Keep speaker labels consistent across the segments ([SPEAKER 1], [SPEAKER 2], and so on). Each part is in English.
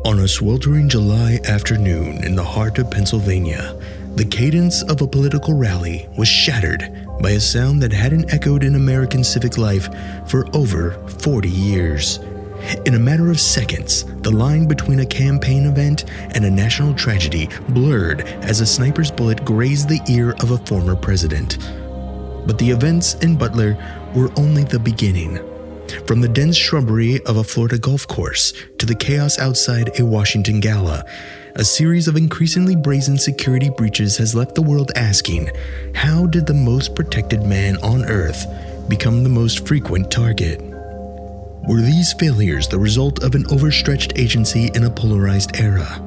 [SPEAKER 1] On a sweltering July afternoon in the heart of Pennsylvania, the cadence of a political rally was shattered by a sound that hadn't echoed in American civic life for over 40 years. In a matter of seconds, the line between a campaign event and a national tragedy blurred as a sniper's bullet grazed the ear of a former president. But the events in Butler were only the beginning. From the dense shrubbery of a Florida golf course to the chaos outside a Washington gala, a series of increasingly brazen security breaches has left the world asking, how did the most protected man on Earth become the most frequent target? Were these failures the result of an overstretched agency in a polarized era?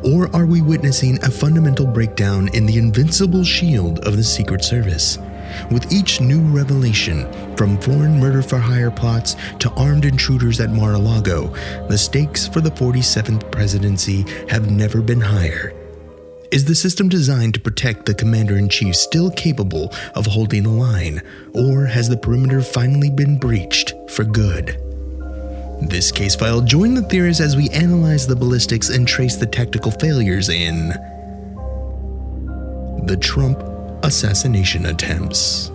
[SPEAKER 1] Or are we witnessing a fundamental breakdown in the invincible shield of the Secret Service? With each new revelation, from foreign murder-for-hire plots to armed intruders at Mar-a-Lago, the stakes for the 47th presidency have never been higher. Is the system designed to protect the commander-in-chief still capable of holding the line, or has the perimeter finally been breached for good? This case file, join the theorists as we analyze the ballistics and trace the tactical failures in the Trump assassination attempts.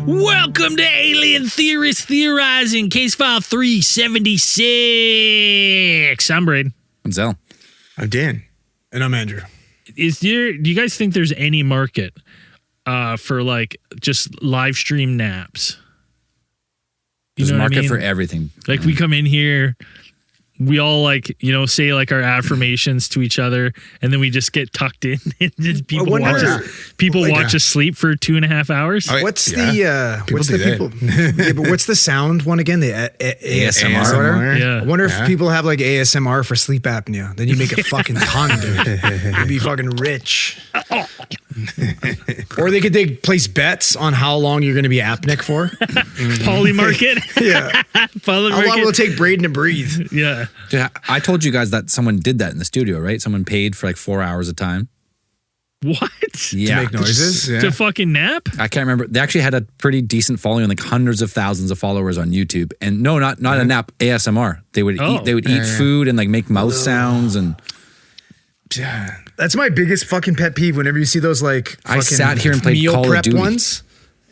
[SPEAKER 2] Welcome to Alien Theorists Theorizing, case file 376. I'm Braden.
[SPEAKER 3] I'm Zell.
[SPEAKER 4] I'm Dan. And I'm Andrew.
[SPEAKER 2] Do you guys think there's any market for like just live stream naps?
[SPEAKER 3] There's a market for everything.
[SPEAKER 2] Like we come in here, we all like, say like our affirmations to each other, and then we just get tucked in and people watch us sleep for 2.5 hours.
[SPEAKER 4] What's the but what's the sound one again? The ASMR. Or whatever?
[SPEAKER 2] Yeah.
[SPEAKER 4] I wonder if people have like ASMR for sleep apnea. Then you make a fucking ton, dude. You'd be fucking rich. Or they could place bets on how long you're going to be apneic for.
[SPEAKER 2] Poly market.
[SPEAKER 4] Yeah. How long will it take Braden to breathe?
[SPEAKER 2] Yeah.
[SPEAKER 3] Dude, I told you guys that someone did that in the studio, right? Someone paid for like 4 hours of time.
[SPEAKER 2] What?
[SPEAKER 3] Yeah.
[SPEAKER 4] To make noises?
[SPEAKER 2] To fucking nap?
[SPEAKER 3] I can't remember. They actually had a pretty decent following, like hundreds of thousands of followers on YouTube. And no, not a nap, ASMR. They would eat food and like make mouth sounds and
[SPEAKER 4] yeah. That's my biggest fucking pet peeve whenever you see those like
[SPEAKER 3] I sat here and played
[SPEAKER 4] meal
[SPEAKER 3] Call
[SPEAKER 4] prep
[SPEAKER 3] of Duty
[SPEAKER 4] ones.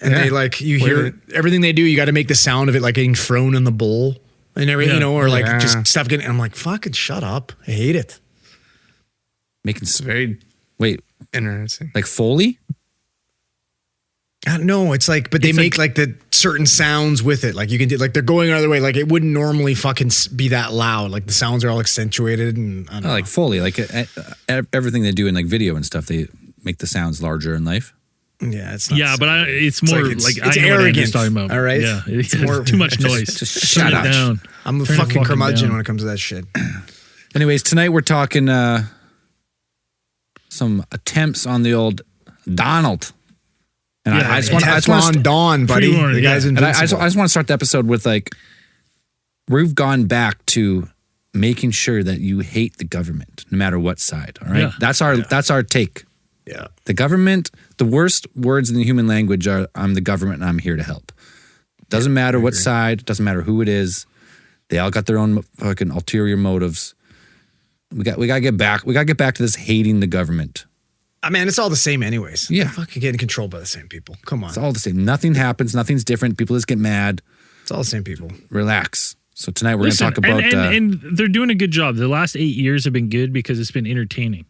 [SPEAKER 4] And they like you hear everything they do, you got to make the sound of it like getting thrown in the bowl and everything, or like just stuff getting. I'm like, fucking shut up. I hate it.
[SPEAKER 3] Making
[SPEAKER 1] Very interesting.
[SPEAKER 3] like Foley.
[SPEAKER 4] I don't know. It's like, but they make like the certain sounds with it. Like you can do, like they're going another way. Like it wouldn't normally fucking be that loud. Like the sounds are all accentuated and I don't know.
[SPEAKER 3] Like Foley, like everything they do in like video and stuff, they make the sounds larger in life.
[SPEAKER 4] Yeah, it's not.
[SPEAKER 2] Yeah, but it's more like
[SPEAKER 4] it's
[SPEAKER 2] I know
[SPEAKER 4] arrogant.
[SPEAKER 2] what Andrew's talking about.
[SPEAKER 4] All right,
[SPEAKER 2] yeah,
[SPEAKER 4] it's more
[SPEAKER 2] too much noise.
[SPEAKER 3] Just
[SPEAKER 2] Turn
[SPEAKER 3] shut up.
[SPEAKER 2] it down.
[SPEAKER 4] I'm a
[SPEAKER 2] Turn it
[SPEAKER 4] fucking curmudgeon
[SPEAKER 2] down.
[SPEAKER 4] when it comes to that shit.
[SPEAKER 3] Anyways, tonight we're talking some attempts on the old Donald. And I just want
[SPEAKER 4] Teflon Don, buddy. The guy's invincible.
[SPEAKER 3] I just want to start the episode with like, we've gone back to making sure that you hate the government, no matter what side. All right, that's our take.
[SPEAKER 4] Yeah,
[SPEAKER 3] the government. The worst words in the human language are "I'm the government and I'm here to help." Doesn't matter what side. Doesn't matter who it is. They all got their own fucking ulterior motives. We got to get back. We got to get back to this hating the government.
[SPEAKER 4] I mean, it's all the same anyways.
[SPEAKER 3] Yeah.
[SPEAKER 4] They're fucking getting controlled by the same people. Come on.
[SPEAKER 3] It's all the same. Nothing happens. Nothing's different. People just get mad.
[SPEAKER 4] It's all the same people.
[SPEAKER 3] Relax. So tonight we're going to talk about...
[SPEAKER 2] And they're doing a good job. The last 8 years have been good because it's been entertaining,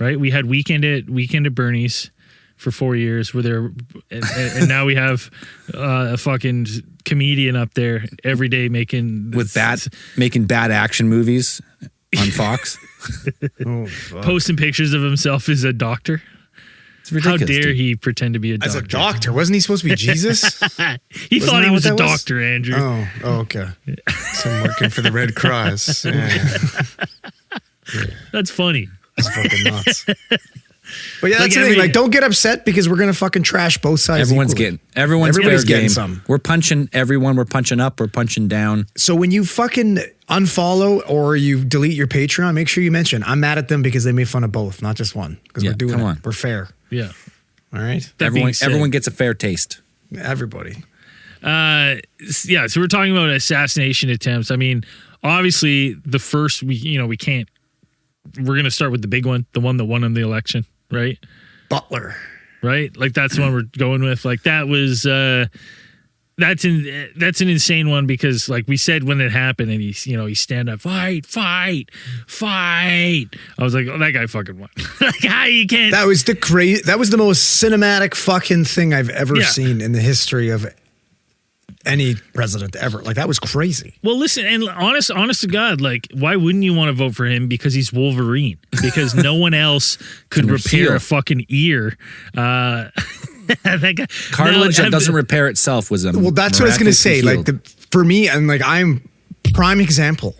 [SPEAKER 2] right? We had Weekend at Bernie's for 4 years where they're... And now we have a fucking comedian up there every day making
[SPEAKER 3] bad action movies on Fox.
[SPEAKER 2] Posting pictures of himself as a doctor.
[SPEAKER 3] ridiculous.
[SPEAKER 2] How dare
[SPEAKER 3] dude.
[SPEAKER 2] he pretend to be a doctor?
[SPEAKER 4] As a doctor, wasn't he supposed to be Jesus?
[SPEAKER 2] He thought
[SPEAKER 4] that
[SPEAKER 2] he was
[SPEAKER 4] what
[SPEAKER 2] a
[SPEAKER 4] that was?
[SPEAKER 2] doctor, Andrew.
[SPEAKER 4] Oh, okay.
[SPEAKER 1] So I'm working for the Red Cross. Yeah.
[SPEAKER 2] That's funny.
[SPEAKER 4] It's fucking nuts. But yeah, that's
[SPEAKER 2] Like
[SPEAKER 4] the thing. Like, don't get upset because we're gonna fucking trash both sides.
[SPEAKER 3] Everyone's
[SPEAKER 4] equally.
[SPEAKER 3] everyone's
[SPEAKER 4] Everybody's
[SPEAKER 3] fair
[SPEAKER 4] getting
[SPEAKER 3] game.
[SPEAKER 4] some.
[SPEAKER 3] We're punching everyone. We're punching up. We're punching down.
[SPEAKER 4] So when you fucking unfollow or you delete your Patreon, make sure you mention I'm mad at them because they made fun of both, not just one. Because
[SPEAKER 3] Yeah,
[SPEAKER 4] we're doing
[SPEAKER 3] come
[SPEAKER 4] it.
[SPEAKER 3] on.
[SPEAKER 4] We're fair.
[SPEAKER 2] Yeah.
[SPEAKER 4] All right.
[SPEAKER 2] That being
[SPEAKER 3] Everyone,
[SPEAKER 2] said-
[SPEAKER 3] everyone gets a fair taste.
[SPEAKER 4] Everybody.
[SPEAKER 2] Yeah, so we're talking about assassination attempts. I mean, obviously the first we can't. We're gonna start with the big one, the one that won in the election, right?
[SPEAKER 4] Butler.
[SPEAKER 2] Right, like that's the one we're going with. Like that was that's an insane one because like we said when it happened and he stand up, fight. I was like, oh, that guy fucking won. Like how you can't.
[SPEAKER 4] That was the most cinematic fucking thing I've ever seen in the history of any president ever. Like that was crazy.
[SPEAKER 2] Well, listen, and honest to God, like, why wouldn't you want to vote for him? Because he's Wolverine. Because no one else could
[SPEAKER 3] Can
[SPEAKER 2] repair
[SPEAKER 3] heal.
[SPEAKER 2] a fucking ear. That guy,
[SPEAKER 3] Cartilage
[SPEAKER 2] now,
[SPEAKER 3] that doesn't repair itself was a
[SPEAKER 4] Well, that's what I was gonna
[SPEAKER 3] miraculously
[SPEAKER 4] say.
[SPEAKER 3] healed.
[SPEAKER 4] Like for me, and like I'm prime example.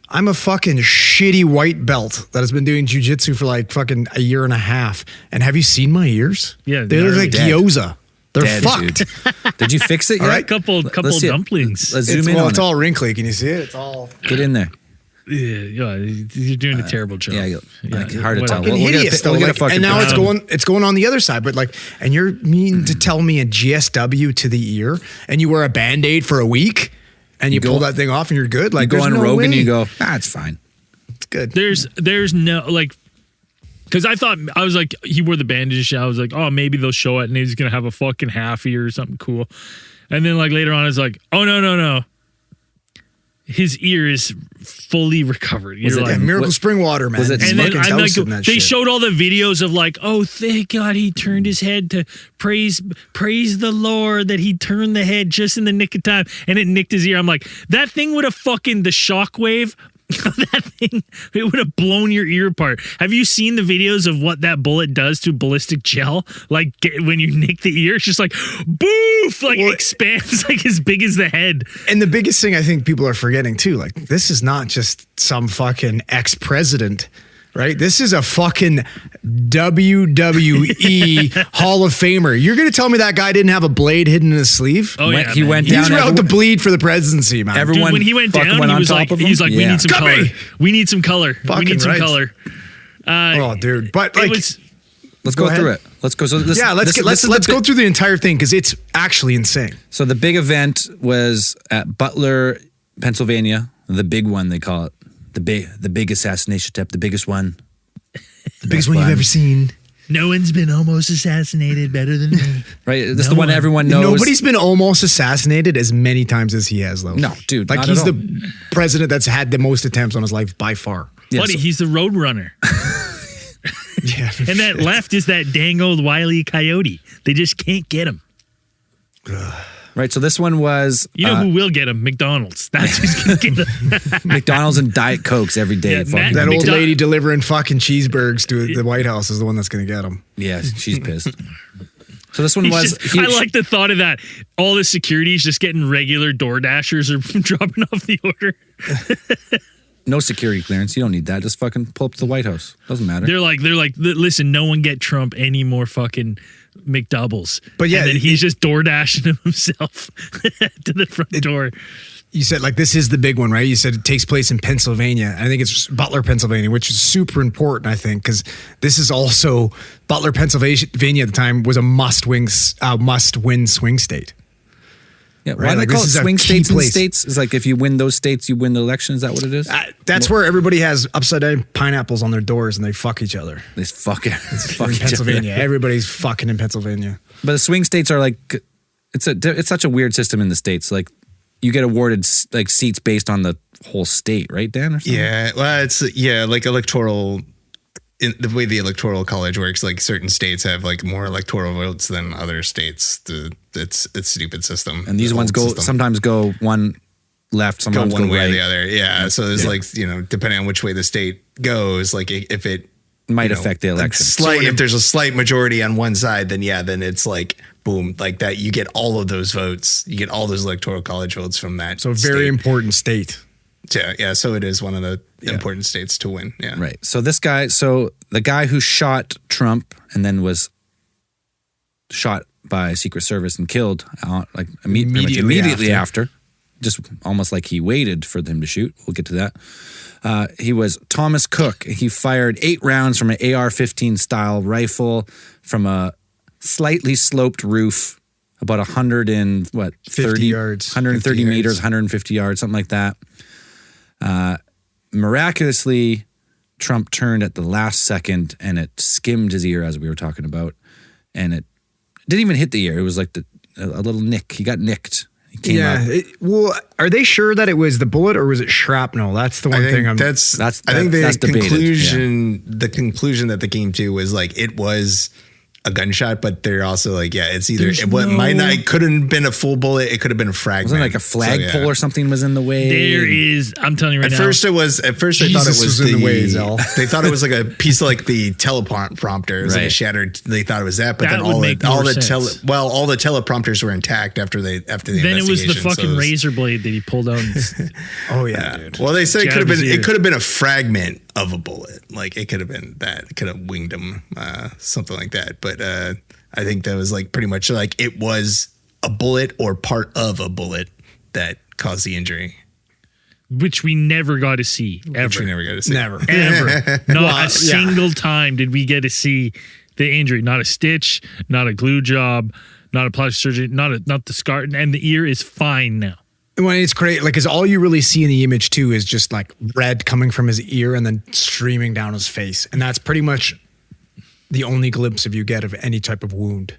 [SPEAKER 4] I'm a fucking shitty white belt that has been doing jujitsu for like fucking a year and a half. And have you seen my ears?
[SPEAKER 2] Yeah,
[SPEAKER 4] they look
[SPEAKER 2] they're
[SPEAKER 4] like
[SPEAKER 3] dead.
[SPEAKER 4] gyoza. They're
[SPEAKER 3] Dead,
[SPEAKER 4] fucked.
[SPEAKER 3] dude. Did you fix it yet?
[SPEAKER 4] All right,
[SPEAKER 2] couple
[SPEAKER 3] Let's see it.
[SPEAKER 2] dumplings.
[SPEAKER 3] Let's zoom
[SPEAKER 4] It's,
[SPEAKER 3] in
[SPEAKER 4] well,
[SPEAKER 3] on
[SPEAKER 4] it's
[SPEAKER 3] it.
[SPEAKER 4] all wrinkly. Can you see it? It's all
[SPEAKER 3] Get in there.
[SPEAKER 2] Yeah, you're doing a terrible job.
[SPEAKER 3] Yeah, like, hard to tell.
[SPEAKER 2] whatever.
[SPEAKER 4] fucking
[SPEAKER 3] We'll get a
[SPEAKER 4] hideous
[SPEAKER 3] pi- we'll
[SPEAKER 4] though.
[SPEAKER 3] get a
[SPEAKER 4] Like,
[SPEAKER 3] fucking
[SPEAKER 4] and now
[SPEAKER 3] picture.
[SPEAKER 4] it's going on the other side. But like, and you're mean to tell me a GSW to the ear, and you wear a Band-Aid for a week, and you
[SPEAKER 3] go-
[SPEAKER 4] pull that thing off, and you're good. Like
[SPEAKER 3] You go
[SPEAKER 4] there's
[SPEAKER 3] on
[SPEAKER 4] no
[SPEAKER 3] Rogan
[SPEAKER 4] way.
[SPEAKER 3] and you go, it's fine.
[SPEAKER 4] It's good.
[SPEAKER 2] There's no like. Because I was like, he wore the bandage. I was like, oh, maybe they'll show it and he's going to have a fucking half ear or something cool. And then like later on, it's like, oh, no. His ear is fully recovered.
[SPEAKER 3] Was
[SPEAKER 2] You're
[SPEAKER 3] it
[SPEAKER 2] like,
[SPEAKER 4] Yeah, Miracle Spring Water, man.
[SPEAKER 3] was it-
[SPEAKER 4] He's
[SPEAKER 2] and then
[SPEAKER 4] fucking
[SPEAKER 2] I'm like,
[SPEAKER 4] doused in that
[SPEAKER 2] they
[SPEAKER 4] shit.
[SPEAKER 2] showed all the videos of like, oh, thank God he turned his head to praise the Lord that he turned the head just in the nick of time and it nicked his ear. I'm like, that thing would have fucking the shockwave. That thing, it would have blown your ear apart. Have you seen the videos of what that bullet does to ballistic gel? Like when you nick the ear, it's just like boof, like expands like as big as the head.
[SPEAKER 4] And the biggest thing I think people are forgetting too, like this is not just some fucking ex-president, right? This is a fucking WWE Hall of Famer. You're going to tell me that guy didn't have a blade hidden in his sleeve?
[SPEAKER 2] Oh yeah,
[SPEAKER 3] He
[SPEAKER 2] man.
[SPEAKER 3] went
[SPEAKER 4] He's
[SPEAKER 3] down.
[SPEAKER 4] out to bleed for the presidency, man.
[SPEAKER 3] Everyone-
[SPEAKER 2] Dude, when he went
[SPEAKER 3] fucking
[SPEAKER 2] down,
[SPEAKER 3] went
[SPEAKER 2] he
[SPEAKER 3] on
[SPEAKER 2] was
[SPEAKER 3] top
[SPEAKER 2] like,
[SPEAKER 3] of him?
[SPEAKER 2] he's like, we
[SPEAKER 3] Yeah.
[SPEAKER 2] need some
[SPEAKER 4] Cut
[SPEAKER 2] color.
[SPEAKER 4] me!
[SPEAKER 2] We need some color. We
[SPEAKER 4] Fucking
[SPEAKER 2] need some
[SPEAKER 4] right.
[SPEAKER 2] color.
[SPEAKER 4] Oh, dude. But like,
[SPEAKER 2] It was.
[SPEAKER 3] Let's
[SPEAKER 4] Go
[SPEAKER 3] go through
[SPEAKER 4] ahead.
[SPEAKER 3] it. Let's go. So this,
[SPEAKER 4] yeah, let's
[SPEAKER 3] this is the
[SPEAKER 4] go
[SPEAKER 3] big-
[SPEAKER 4] through the entire thing because it's actually insane.
[SPEAKER 3] So the big event was at Butler, Pennsylvania. The big one, they call it. The big assassination attempt, the biggest one.
[SPEAKER 4] The biggest one you've ever seen.
[SPEAKER 2] No one's been almost assassinated better than me.
[SPEAKER 3] Right? This is
[SPEAKER 2] No
[SPEAKER 3] the one
[SPEAKER 2] one.
[SPEAKER 3] everyone knows.
[SPEAKER 4] Nobody's been almost assassinated as many times as he has, though.
[SPEAKER 3] No, dude,
[SPEAKER 4] Like
[SPEAKER 3] not
[SPEAKER 4] he's
[SPEAKER 3] at all.
[SPEAKER 4] the president that's had the most attempts on his life by far.
[SPEAKER 3] Yeah,
[SPEAKER 2] Buddy,
[SPEAKER 3] so-
[SPEAKER 2] he's the road runner.
[SPEAKER 4] Yeah,
[SPEAKER 2] And that left is that dang old wily coyote. They just can't get him.
[SPEAKER 3] Right. So this one was
[SPEAKER 2] You know who will get him? McDonald's. That's who's going to get him.
[SPEAKER 3] McDonald's and Diet Cokes every day.
[SPEAKER 2] Yeah,
[SPEAKER 3] Fucking-
[SPEAKER 4] that old
[SPEAKER 2] McDo-
[SPEAKER 4] lady delivering fucking cheeseburgers to the White House is the one that's going to get him.
[SPEAKER 3] yeah, she's pissed. So this one
[SPEAKER 2] He's
[SPEAKER 3] was.
[SPEAKER 2] just- I like the thought of that. All the security's just getting regular door dashers or dropping off the order.
[SPEAKER 3] no security clearance. You don't need that. Just fucking pull up to the White House. Doesn't matter.
[SPEAKER 2] They're like, listen, no one get Trump any more fucking McDoubles.
[SPEAKER 4] But yeah,
[SPEAKER 2] and then he's just door dashing himself to the front door.
[SPEAKER 4] You said like this is the big one, right? You said it takes place in Pennsylvania. I think it's Butler, Pennsylvania, which is super important, I think, because this is also Butler, Pennsylvania at the time was a must-win swing state.
[SPEAKER 3] Yeah,
[SPEAKER 4] Right,
[SPEAKER 3] why do
[SPEAKER 4] like,
[SPEAKER 3] they call
[SPEAKER 4] this
[SPEAKER 3] it
[SPEAKER 4] is a
[SPEAKER 3] swing
[SPEAKER 4] key
[SPEAKER 3] states and
[SPEAKER 4] place.
[SPEAKER 3] states? It's like if you win those states, you win the election. Is that what it is?
[SPEAKER 4] That's where everybody has upside down pineapples on their doors and they fuck each other.
[SPEAKER 3] They fuck it.
[SPEAKER 4] In Pennsylvania, everybody's fucking in Pennsylvania.
[SPEAKER 3] But the swing states are like it's such a weird system in the states. Like you get awarded like seats based on the whole state, right, Dan? Or something?
[SPEAKER 1] Yeah, well, it's like electoral. In the way the electoral college works, like certain states have like more electoral votes than other states. It's a stupid system.
[SPEAKER 3] And these
[SPEAKER 1] The
[SPEAKER 3] ones
[SPEAKER 1] old
[SPEAKER 3] go
[SPEAKER 1] system.
[SPEAKER 3] sometimes go one left,
[SPEAKER 1] go
[SPEAKER 3] sometimes
[SPEAKER 1] one way
[SPEAKER 3] right.
[SPEAKER 1] or the other. Yeah. So there's like, depending on which way the state goes, like if it
[SPEAKER 3] might affect the election.
[SPEAKER 1] If there's a slight majority on one side, then it's like boom, like that. You get all of those votes. You get all those electoral college votes from that.
[SPEAKER 4] So a very important state.
[SPEAKER 1] Yeah. So it is one of the important states to win. Yeah.
[SPEAKER 3] Right. So the guy who shot Trump and then was shot by Secret Service and killed immediately after, just almost like he waited for them to shoot. We'll get to that. He was Thomas Cook. He fired 8 rounds from an AR-15 style rifle from a slightly sloped roof, about 130
[SPEAKER 4] yards,
[SPEAKER 3] 130 meters, 150 yards, something like that. Miraculously, Trump turned at the last second and it skimmed his ear, as we were talking about, and it didn't even hit the ear. It was like a little nick. He got nicked. He came up.
[SPEAKER 4] Are they sure that it was the bullet or was it shrapnel? That's the one thing.
[SPEAKER 1] I think the conclusion that they came to was like it was a gunshot, but they're also like, it's either it couldn't have been a full bullet. It could have been a fragment.
[SPEAKER 3] Wasn't like a flagpole or something was in the way.
[SPEAKER 2] I'm telling you right now.
[SPEAKER 1] At first they thought it was in the way, Zell. They thought it was like a piece of like the teleprompter. It was like a shattered. They thought it was that, but then all the teleprompters were intact after the investigation.
[SPEAKER 2] Then it was the fucking razor blade that he pulled out.
[SPEAKER 4] Oh yeah, dude.
[SPEAKER 1] Well, they said it could have been a fragment of a bullet. Like it could have been that. It could have winged him, something like that. But I think that was like pretty much like it was a bullet or part of a bullet that caused the injury.
[SPEAKER 2] Which we never got to see, ever.
[SPEAKER 1] Which we never got to see.
[SPEAKER 2] Never. Ever. Not a single time did we get to see the injury. Not a stitch, not a glue job, not a plastic surgery, not the scar. And the ear is fine now.
[SPEAKER 4] When it's great, like, because all you really see in the image too is just like red coming from his ear and then streaming down his face. And that's pretty much the only glimpse of you get of any type of wound.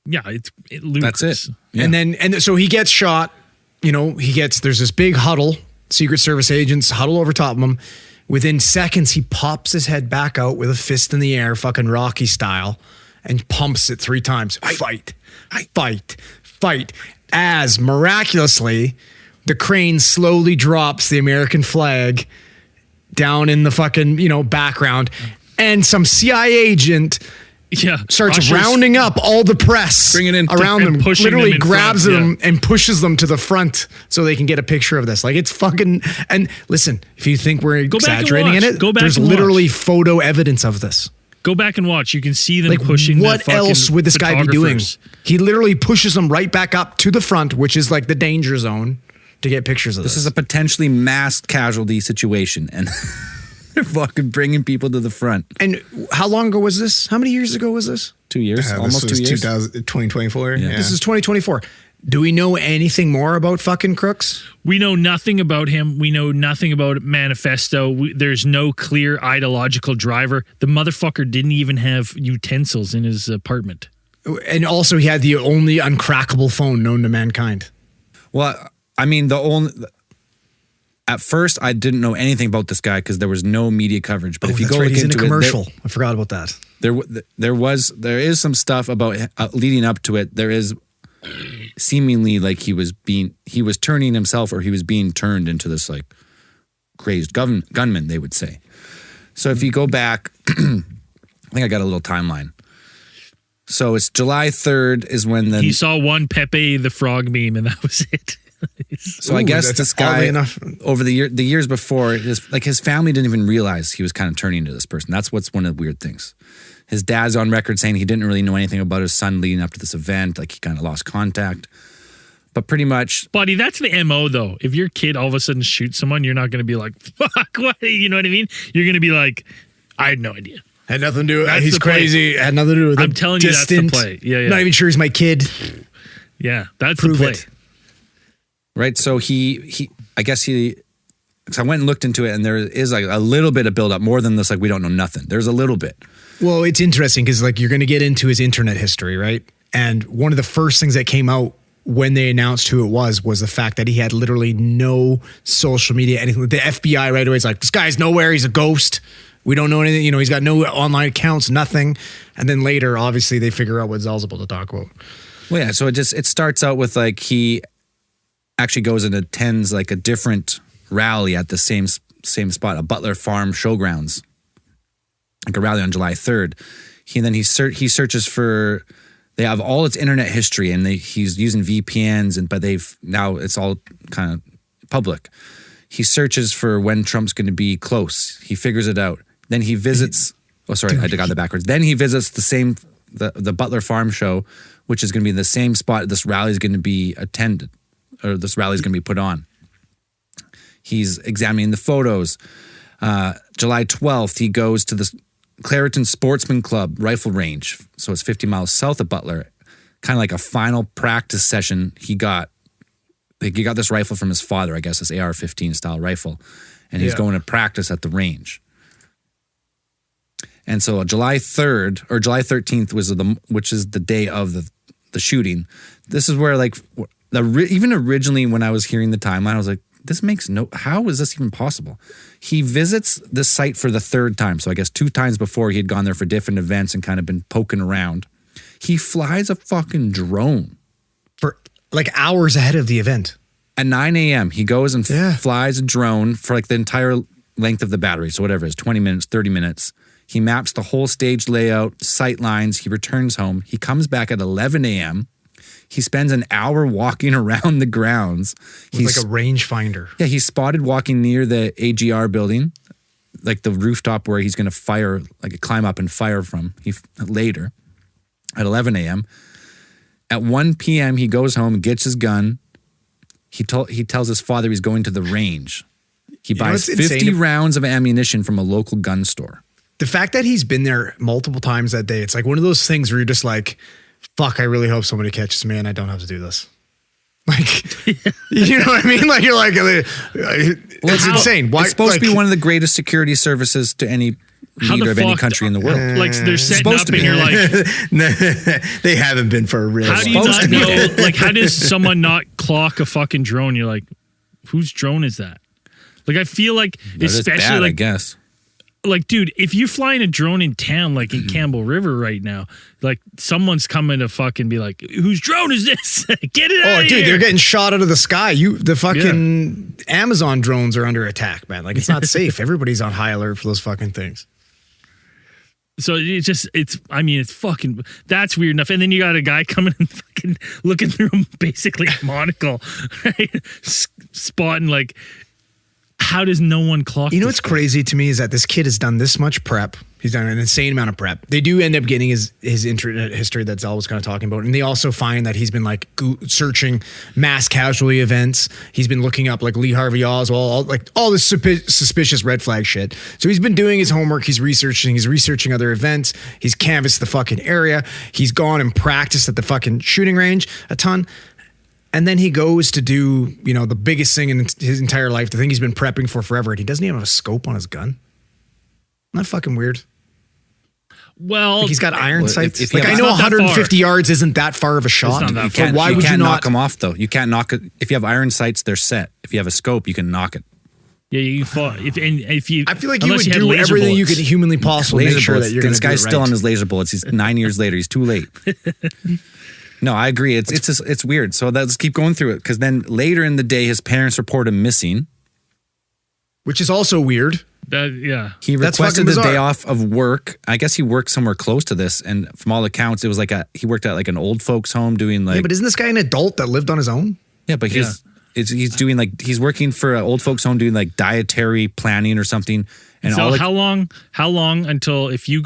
[SPEAKER 2] Yeah, it's ludicrous.
[SPEAKER 3] That's it. Yeah.
[SPEAKER 4] And so he gets shot, there's this big huddle, Secret Service agents huddle over top of him. Within seconds, he pops his head back out with a fist in the air, fucking Rocky style, and pumps it 3 times. Fight. As miraculously, the crane slowly drops the American flag down in the fucking, background. And some CIA agent starts rounding up all the press around them, literally grabs them and pushes them to the front so they can get a picture of this. Like, it's fucking, and listen, if you think we're exaggerating in it, there's literally photo evidence of this.
[SPEAKER 2] Go back and watch. You can see them pushing the
[SPEAKER 4] what else would this guy be doing? He literally pushes them right back up to the front, which is like the danger zone, to get pictures of this.
[SPEAKER 3] This is a potentially mass casualty situation, and they're fucking bringing people to the front.
[SPEAKER 4] And how long ago was this? How many years ago was this?
[SPEAKER 3] 2 years, almost 2 years.
[SPEAKER 1] 2024. Yeah.
[SPEAKER 4] This is 2024. Do we know anything more about fucking Crooks?
[SPEAKER 2] We know nothing about him. We know nothing about Manifesto. There's no clear ideological driver. The motherfucker didn't even have utensils in his apartment.
[SPEAKER 4] And also he had the only uncrackable phone known to mankind.
[SPEAKER 3] Well, I mean, at first I didn't know anything about this guy because there was no media coverage. But if you go look
[SPEAKER 4] into
[SPEAKER 3] into
[SPEAKER 4] a commercial. I forgot about that.
[SPEAKER 3] There is some stuff about leading up to it. There is seemingly like he was turning himself, or he was being turned into this like grazed gunman, they would say. So if you go back, I think I got a little timeline. So it's July 3rd is when
[SPEAKER 2] he saw one Pepe the Frog meme, and that was it.
[SPEAKER 3] So I guess this guy, over the years before, his family didn't even realize he was kind of turning into this person. That's what's one of the weird things. His dad's on record saying he didn't really know anything about his son leading up to this event. Like, he kind of lost contact. But pretty much...
[SPEAKER 2] Buddy, that's the MO, though. If your kid all of a sudden shoots someone, you're not going to be like, fuck, what? You know what I mean? You're going to be like, I had no idea.
[SPEAKER 4] Had nothing to do with it. He's crazy. Had nothing to do with it.
[SPEAKER 2] I'm telling you, that's the play. Yeah.
[SPEAKER 4] Not even sure he's my kid.
[SPEAKER 2] Yeah, that's the play.
[SPEAKER 3] Right? So I guess I went and looked into it, and there is like a little bit of buildup, more than this, like, we don't know nothing. There's a little bit.
[SPEAKER 4] Well, it's interesting because, like, you're going to get into his internet history, right? And one of the first things that came out when they announced who it was the fact that he had literally no social media, anything. The FBI right away is like, this guy's nowhere. He's a ghost. We don't know anything. He's got no online accounts, nothing. And then later, obviously, they figure out what Zell's about to talk about.
[SPEAKER 3] Well, yeah. So it starts out with like he actually goes and attends like a different rally at the same spot, a Butler farm showgrounds. like a rally on July 3rd. He searches for. They have all its internet history, and he's using VPNs, but now it's all kind of public. He searches for when Trump's going to be close. He figures it out. Then he visits. Oh, sorry, I got that backwards. Then he visits the Butler Farm Show, which is going to be the same spot this rally is going to be attended, or this rally is going to be put on. He's examining the photos. July 12th, he goes to the Clareton Sportsman Club rifle range. So it's 50 miles south of Butler. Kind of like a final practice session. He got this rifle from his father, I guess, this AR-15 style rifle. And he's going to practice at the range. And so July 3rd or July 13th which is the day of the shooting. This is where even originally when I was hearing the timeline, I was like, how is this even possible? He visits the site for the third time. So I guess 2 times before he had gone there for different events and kind of been poking around. He flies a fucking drone.
[SPEAKER 4] For like hours ahead of the event.
[SPEAKER 3] At 9 a.m., he goes and flies a drone for like the entire length of the battery. So whatever it is, 20 minutes, 30 minutes. He maps the whole stage layout, sight lines. He returns home. He comes back at 11 a.m., he spends an hour walking around the grounds.
[SPEAKER 4] He's like a rangefinder.
[SPEAKER 3] Yeah, he's spotted walking near the AGR building, like the rooftop where he's going to climb up and fire from later at 11 a.m. At 1 p.m., he goes home, gets his gun. He tells his father he's going to the range. He buys 50 rounds of ammunition from a local gun store.
[SPEAKER 4] The fact that he's been there multiple times that day, it's like one of those things where you're just like, fuck, I really hope somebody catches me and I don't have to do this. Like, you know what I mean? Like, you're like, it's insane. Why?
[SPEAKER 3] It's supposed to be one of the greatest security services to any leader of any country in the world.
[SPEAKER 2] Like, they're setting up and you're like...
[SPEAKER 1] They haven't been for a real...
[SPEAKER 2] How do you not know? Like, how does someone not clock a fucking drone? You're like, whose drone is that? Like, I feel like, especially
[SPEAKER 3] bad,
[SPEAKER 2] like...
[SPEAKER 3] I guess.
[SPEAKER 2] Like, dude, if you're flying a drone in town, like in Campbell River right now, like someone's coming to fucking be like, whose drone is this? Get it out of here.
[SPEAKER 4] Dude, they're getting shot out of the sky. The fucking Amazon drones are under attack, man. Like, it's not safe. Everybody's on high alert for those fucking things.
[SPEAKER 2] So it's fucking, that's weird enough. And then you got a guy coming and fucking looking through basically a monocle, right? Spotting like, how does no one clock?
[SPEAKER 4] You know what's crazy to me is that this kid has done this much prep. He's done an insane amount of prep. They do end up getting his internet history that Zell was kind of talking about. And they also find that he's been like searching mass casualty events. He's been looking up like Lee Harvey Oswald, all this suspicious red flag shit. So he's been doing his homework. He's researching other events. He's canvassed the fucking area. He's gone and practiced at the fucking shooting range a ton. And then he goes to do, the biggest thing in his entire life, the thing he's been prepping for forever, and he doesn't even have a scope on his gun. Isn't that fucking weird?
[SPEAKER 2] Well,
[SPEAKER 4] like he's got iron sights.
[SPEAKER 3] If
[SPEAKER 4] I know 150 yards isn't that far of a shot.
[SPEAKER 2] It's not that far.
[SPEAKER 3] Why would you not knock them off though? You can't knock it. If you have iron sights, they're set. If you have a scope, you can knock it.
[SPEAKER 2] Yeah, you fall. If you,
[SPEAKER 4] I feel like you would do everything you could humanly possibly make sure that you're going to do it right.
[SPEAKER 3] This guy's still on his laser bullets. He's 9 years later. He's too late. No, I agree. It's weird. So let's keep going through it because then later in the day, his parents report him missing,
[SPEAKER 4] which is also weird.
[SPEAKER 3] He requested the day off of work. I guess he worked somewhere close to this, and from all accounts, it was like he worked at like an old folks' home doing like.
[SPEAKER 4] Yeah, but isn't this guy an adult that lived on his own?
[SPEAKER 3] Yeah, but he's doing like he's working for an old folks' home doing like dietary planning or something. And
[SPEAKER 2] so how long until if you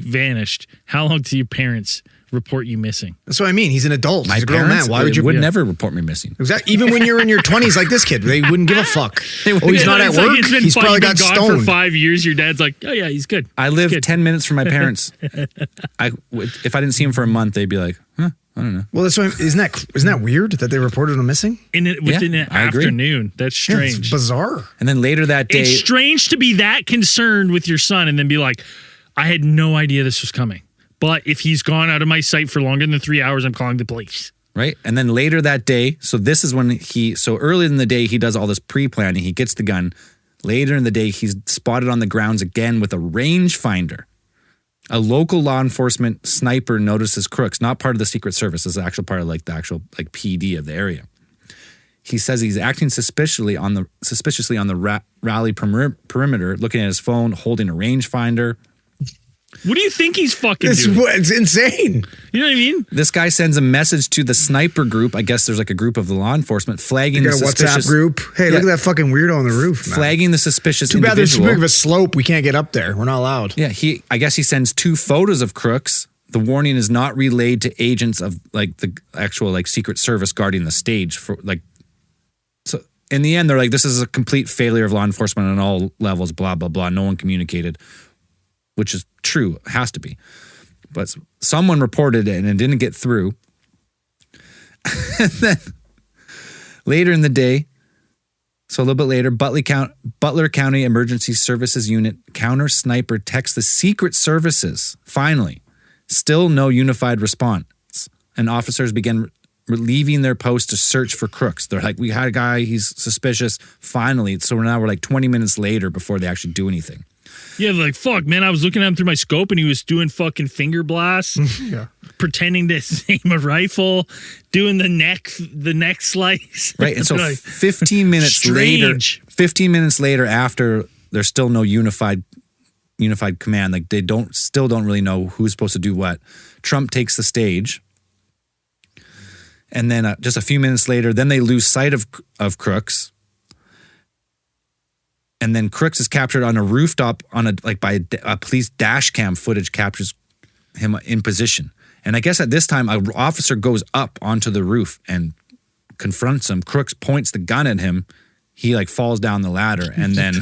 [SPEAKER 2] vanished, how long till your parents report you missing?
[SPEAKER 4] That's what I mean. He's an adult. He's a grown man. Why would you?
[SPEAKER 3] Would never report me missing.
[SPEAKER 4] Exactly. Even when you're in your 20s, like this kid, they wouldn't give a fuck. He's not at work. He's probably got stoned
[SPEAKER 2] for 5 years. Your dad's like, oh yeah, he's good.
[SPEAKER 3] I live 10 minutes from my parents. If I didn't see him for a month, they'd be like, huh, I don't know.
[SPEAKER 4] Well, that's why isn't that weird that they reported him missing?
[SPEAKER 2] Within an afternoon. That's strange.
[SPEAKER 4] Yeah, it's bizarre.
[SPEAKER 3] And then later that day,
[SPEAKER 2] it's strange to be that concerned with your son and then be like, I had no idea this was coming. But if he's gone out of my sight for longer than 3 hours, I'm calling the police.
[SPEAKER 3] Right. And then later that day, so this is when early in the day, he does all this pre-planning. He gets the gun. Later in the day, he's spotted on the grounds again with a rangefinder. A local law enforcement sniper notices crooks, not part of the Secret Service, is actual part of the actual PD of the area. He says he's acting suspiciously on the rally perimeter, looking at his phone, holding a rangefinder.
[SPEAKER 2] What do you think he's fucking doing?
[SPEAKER 4] It's insane.
[SPEAKER 2] You know what I mean?
[SPEAKER 3] This guy sends a message to the sniper group. I guess there's like a group of the law enforcement flagging
[SPEAKER 4] You
[SPEAKER 3] the
[SPEAKER 4] got a
[SPEAKER 3] suspicious
[SPEAKER 4] WhatsApp group. Hey, look at that fucking weirdo on the roof. Man.
[SPEAKER 3] flagging the suspicious
[SPEAKER 4] Too bad there's too
[SPEAKER 3] individual.
[SPEAKER 4] big of a slope. We can't get up there. We're not allowed.
[SPEAKER 3] Yeah, I guess he sends 2 photos of crooks. The warning is not relayed to agents of like the actual like Secret Service guarding the stage for like. So in the end, they're like, this is a complete failure of law enforcement on all levels. Blah blah blah. No one communicated, which is true. It has to be, but someone reported it and it didn't get through. And then later in the day. So a little bit later, Butler County Emergency Services Unit counter sniper texts the Secret Services. Finally, still no unified response. And officers began leaving their post to search for crooks. They're like, we had a guy, he's suspicious. Finally, so now we're like 20 minutes later before they actually do anything.
[SPEAKER 2] Yeah, like, fuck, man, I was looking at him through my scope and he was doing fucking finger blasts, pretending to aim a rifle, doing the neck slice.
[SPEAKER 3] Right, and so
[SPEAKER 2] Like,
[SPEAKER 3] 15 minutes later,
[SPEAKER 2] strange.
[SPEAKER 3] 15 minutes later after there's still no unified command, like they still don't really know who's supposed to do what. Trump takes the stage. And then just a few minutes later, then they lose sight of Crooks. And then Crooks is captured on a rooftop by a police dash cam footage captures him in position. And I guess at this time, an officer goes up onto the roof and confronts him. Crooks points the gun at him. He like falls down the ladder and then...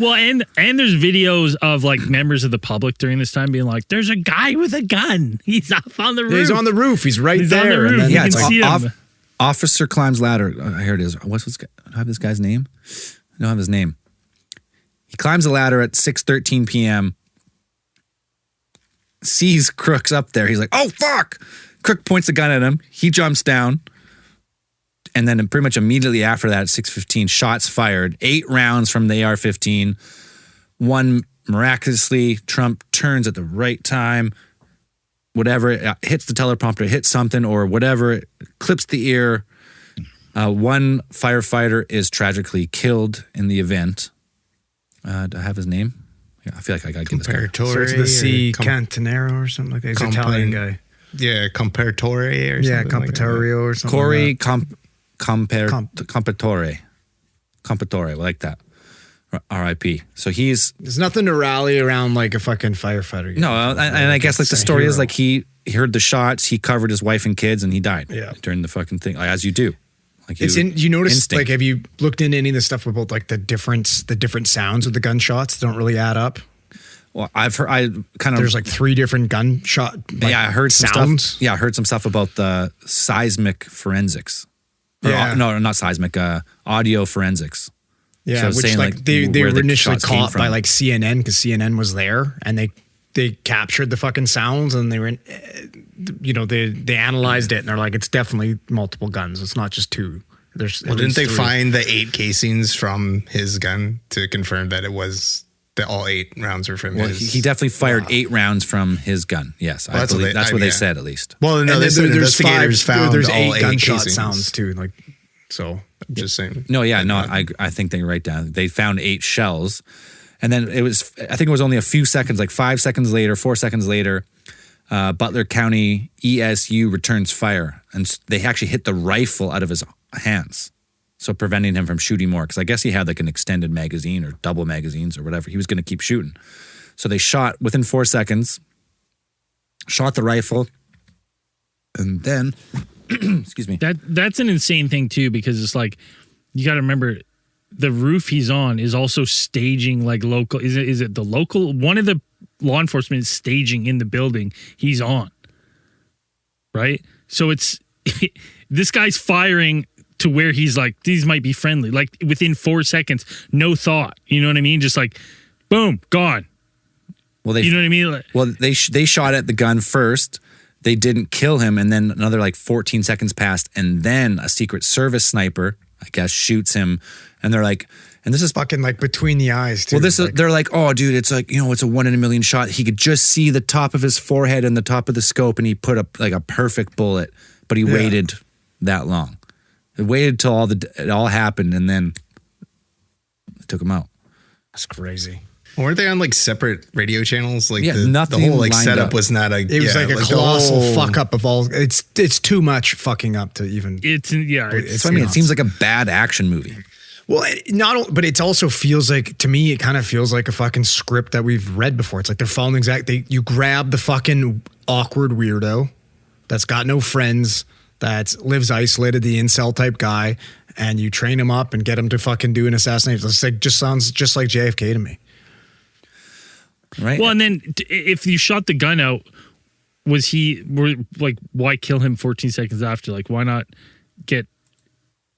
[SPEAKER 2] Well, and there's videos of like members of the public during this time being like, there's a guy with a gun. He's up on the roof.
[SPEAKER 4] He's on the roof. He's right
[SPEAKER 2] He's
[SPEAKER 4] there.
[SPEAKER 2] on the roof.
[SPEAKER 4] And then,
[SPEAKER 2] You
[SPEAKER 3] yeah,
[SPEAKER 2] can
[SPEAKER 3] it's
[SPEAKER 2] see him.
[SPEAKER 3] officer climbs ladder. Here it is. Do I have this guy's name? I don't have his name. He climbs the ladder at 6:13 p.m. Sees Crooks up there. He's like, oh, fuck. Crook points the gun at him. He jumps down. And then pretty much immediately after that, at 6:15, shots fired. 8 rounds from the AR-15. One miraculously, Trump turns at the right time. Whatever, it hits the teleprompter, hits something or whatever, it clips the ear. One firefighter is tragically killed in the event. Do I have his name? Yeah, I feel like I got to get this guy.
[SPEAKER 4] Starts with a C, Cantanero or something like that. He's an Italian guy.
[SPEAKER 5] Yeah, Comparatore or something.
[SPEAKER 4] Yeah, Compatorio or something.
[SPEAKER 3] Corey
[SPEAKER 4] like
[SPEAKER 3] Compatore. Compatore, like that. R.I.P. So
[SPEAKER 4] There's nothing to rally around like a fucking firefighter.
[SPEAKER 3] No, and I guess like the story is like he heard the shots, he covered his wife and kids, and he died during the fucking thing, like, as you do. Like
[SPEAKER 4] you notice,
[SPEAKER 3] instinct.
[SPEAKER 4] like, have you looked into any of the stuff about like the different sounds of the gunshots don't really add up?
[SPEAKER 3] Well, there's
[SPEAKER 4] like 3 different gunshot. Like,
[SPEAKER 3] I heard some
[SPEAKER 4] sounds.
[SPEAKER 3] stuff. Yeah, I heard some stuff about the seismic forensics.
[SPEAKER 4] Yeah.
[SPEAKER 3] No, not seismic. Audio forensics.
[SPEAKER 4] Yeah,
[SPEAKER 3] So
[SPEAKER 4] which
[SPEAKER 3] saying,
[SPEAKER 4] like
[SPEAKER 3] like,
[SPEAKER 4] they
[SPEAKER 3] where
[SPEAKER 4] were
[SPEAKER 3] the
[SPEAKER 4] initially
[SPEAKER 3] shots came
[SPEAKER 4] caught by
[SPEAKER 3] from.
[SPEAKER 4] like CNN because CNN was there and they captured the fucking sounds and they were, they analyzed it and they're like, it's definitely multiple guns. It's not just 2. There's
[SPEAKER 5] Well,
[SPEAKER 4] at
[SPEAKER 5] didn't
[SPEAKER 4] least
[SPEAKER 5] they
[SPEAKER 4] 3.
[SPEAKER 5] find the 8 casings from his gun to confirm that it was that all 8 rounds were from
[SPEAKER 3] Well,
[SPEAKER 5] his?
[SPEAKER 3] he definitely fired 8 rounds from his gun. Yes, I
[SPEAKER 5] that's what
[SPEAKER 3] believe
[SPEAKER 5] they-
[SPEAKER 3] that's what they
[SPEAKER 5] yeah.
[SPEAKER 3] said at least.
[SPEAKER 5] Well, no,
[SPEAKER 4] And
[SPEAKER 5] they
[SPEAKER 4] then
[SPEAKER 5] said
[SPEAKER 4] there's
[SPEAKER 5] investigators
[SPEAKER 4] 5,
[SPEAKER 5] found
[SPEAKER 4] there's
[SPEAKER 5] all
[SPEAKER 4] 8
[SPEAKER 5] 8
[SPEAKER 4] gunshot
[SPEAKER 5] casings.
[SPEAKER 4] sounds too. Like, so
[SPEAKER 5] I'm just saying.
[SPEAKER 3] No, yeah, no, I think they write down. They found 8 shells. And then I think it was only a few seconds, like 5 seconds later, 4 seconds later, Butler County ESU returns fire. And they actually hit the rifle out of his hands. So preventing him from shooting more. Because I guess he had like an extended magazine or double magazines or whatever. He was going to keep shooting. So they shot within 4 seconds, shot the rifle, and then, excuse me.
[SPEAKER 2] That's an insane thing too, because it's like, you got to remember, the roof he's on is also staging like local. Is it the local? One of the law enforcement is staging in the building he's on. Right. So it's this guy's firing to where he's like, these might be friendly. Like within 4 seconds, no thought. You know what I mean? Just like, boom, gone.
[SPEAKER 3] Well,
[SPEAKER 2] You know what I mean? Like,
[SPEAKER 3] Well, they shot at the gun first. They didn't kill him, and then another like 14 seconds passed, and then a Secret Service sniper, I guess, shoots him, and they're like, and this is
[SPEAKER 4] fucking like between the eyes too.
[SPEAKER 3] well, this
[SPEAKER 4] like,
[SPEAKER 3] is they're like, oh, dude, it's like it's a 1 in a million shot. He could just see the top of his forehead and the top of the scope, and he put up like a perfect bullet, but he waited that long. They waited till it all happened, and then they took him out.
[SPEAKER 4] That's crazy.
[SPEAKER 5] Weren't they on like separate radio channels? Like
[SPEAKER 3] nothing
[SPEAKER 5] the whole like
[SPEAKER 3] lined
[SPEAKER 5] setup
[SPEAKER 3] up.
[SPEAKER 5] was not a.
[SPEAKER 4] It was like a colossal fuck up of all. It's too much fucking up to even.
[SPEAKER 2] It's
[SPEAKER 3] That's what I mean. It seems like a bad action movie.
[SPEAKER 4] Well, but it also feels like, to me, it kind of feels like a fucking script that we've read before. It's like they're following you grab the fucking awkward weirdo that's got no friends, that lives isolated, the incel type guy, and you train him up and get him to fucking do an assassination. It's like, just sounds just like JFK to me.
[SPEAKER 3] Right.
[SPEAKER 2] Well, and then if you shot the gun out, why kill him 14 seconds after? Like, why not get,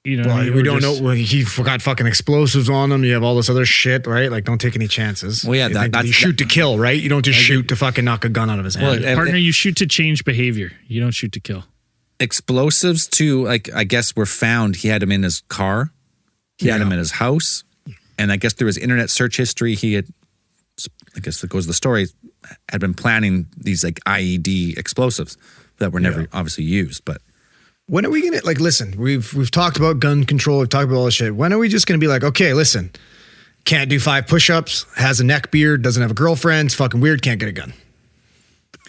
[SPEAKER 4] Well, we don't know. Well, he forgot fucking explosives on him. You have all this other shit, right? Like, don't take any chances.
[SPEAKER 3] Well, yeah,
[SPEAKER 4] you shoot to kill, right? You don't just shoot to fucking knock a gun out of his hand.
[SPEAKER 3] Well,
[SPEAKER 2] partner, you shoot to change behavior. You don't shoot to kill.
[SPEAKER 3] Explosives too, like, I guess, were found. He had them in his car. He had them in his house. And I guess through his internet search history, he had, I guess it goes the story, had been planning these like IED explosives that were never obviously used. But
[SPEAKER 4] when are we gonna, like, listen? We've talked about gun control. We've talked about all this shit. When are we just gonna be like, okay, listen, can't do 5 push-ups, has a neck beard, doesn't have a girlfriend, it's fucking weird, can't get a gun.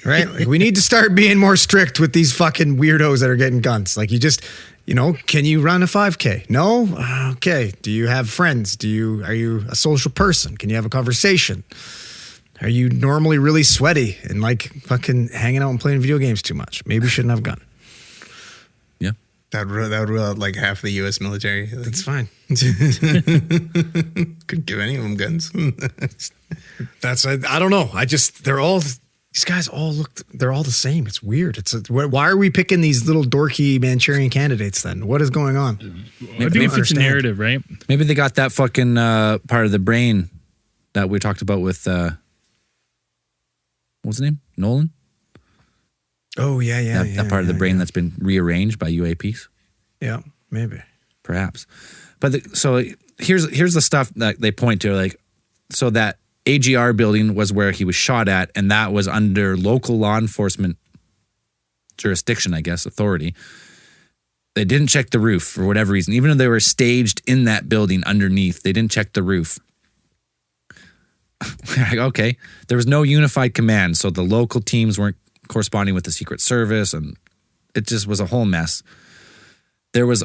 [SPEAKER 4] Right? Like, we need to start being more strict with these fucking weirdos that are getting guns. Like, you just, can you run a 5K? No? Okay. Do you have friends? Are you a social person? Can you have a conversation? Are you normally really sweaty and like fucking hanging out and playing video games too much? Maybe you shouldn't have a gun.
[SPEAKER 3] yeah.
[SPEAKER 5] That would rule out like half the U.S. military.
[SPEAKER 4] That's fine.
[SPEAKER 5] Could give any of them guns.
[SPEAKER 4] I don't know. These guys they're all the same. It's weird. Why are we picking these little dorky Manchurian candidates then? What is going on?
[SPEAKER 2] I think it's a narrative, right?
[SPEAKER 3] Maybe they got that fucking part of the brain that we talked about with, what's his name? Nolan?
[SPEAKER 4] Oh, yeah.
[SPEAKER 3] That part of the brain that's been rearranged by UAPs?
[SPEAKER 4] Yeah, maybe.
[SPEAKER 3] Perhaps. But so here's the stuff that they point to, like, so that AGR building was where he was shot at, and that was under local law enforcement jurisdiction, I guess, authority. They didn't check the roof for whatever reason. Even though they were staged in that building underneath, they didn't check the roof. Like, okay, there was no unified command, so the local teams weren't corresponding with the Secret Service, and it just was a whole mess. There was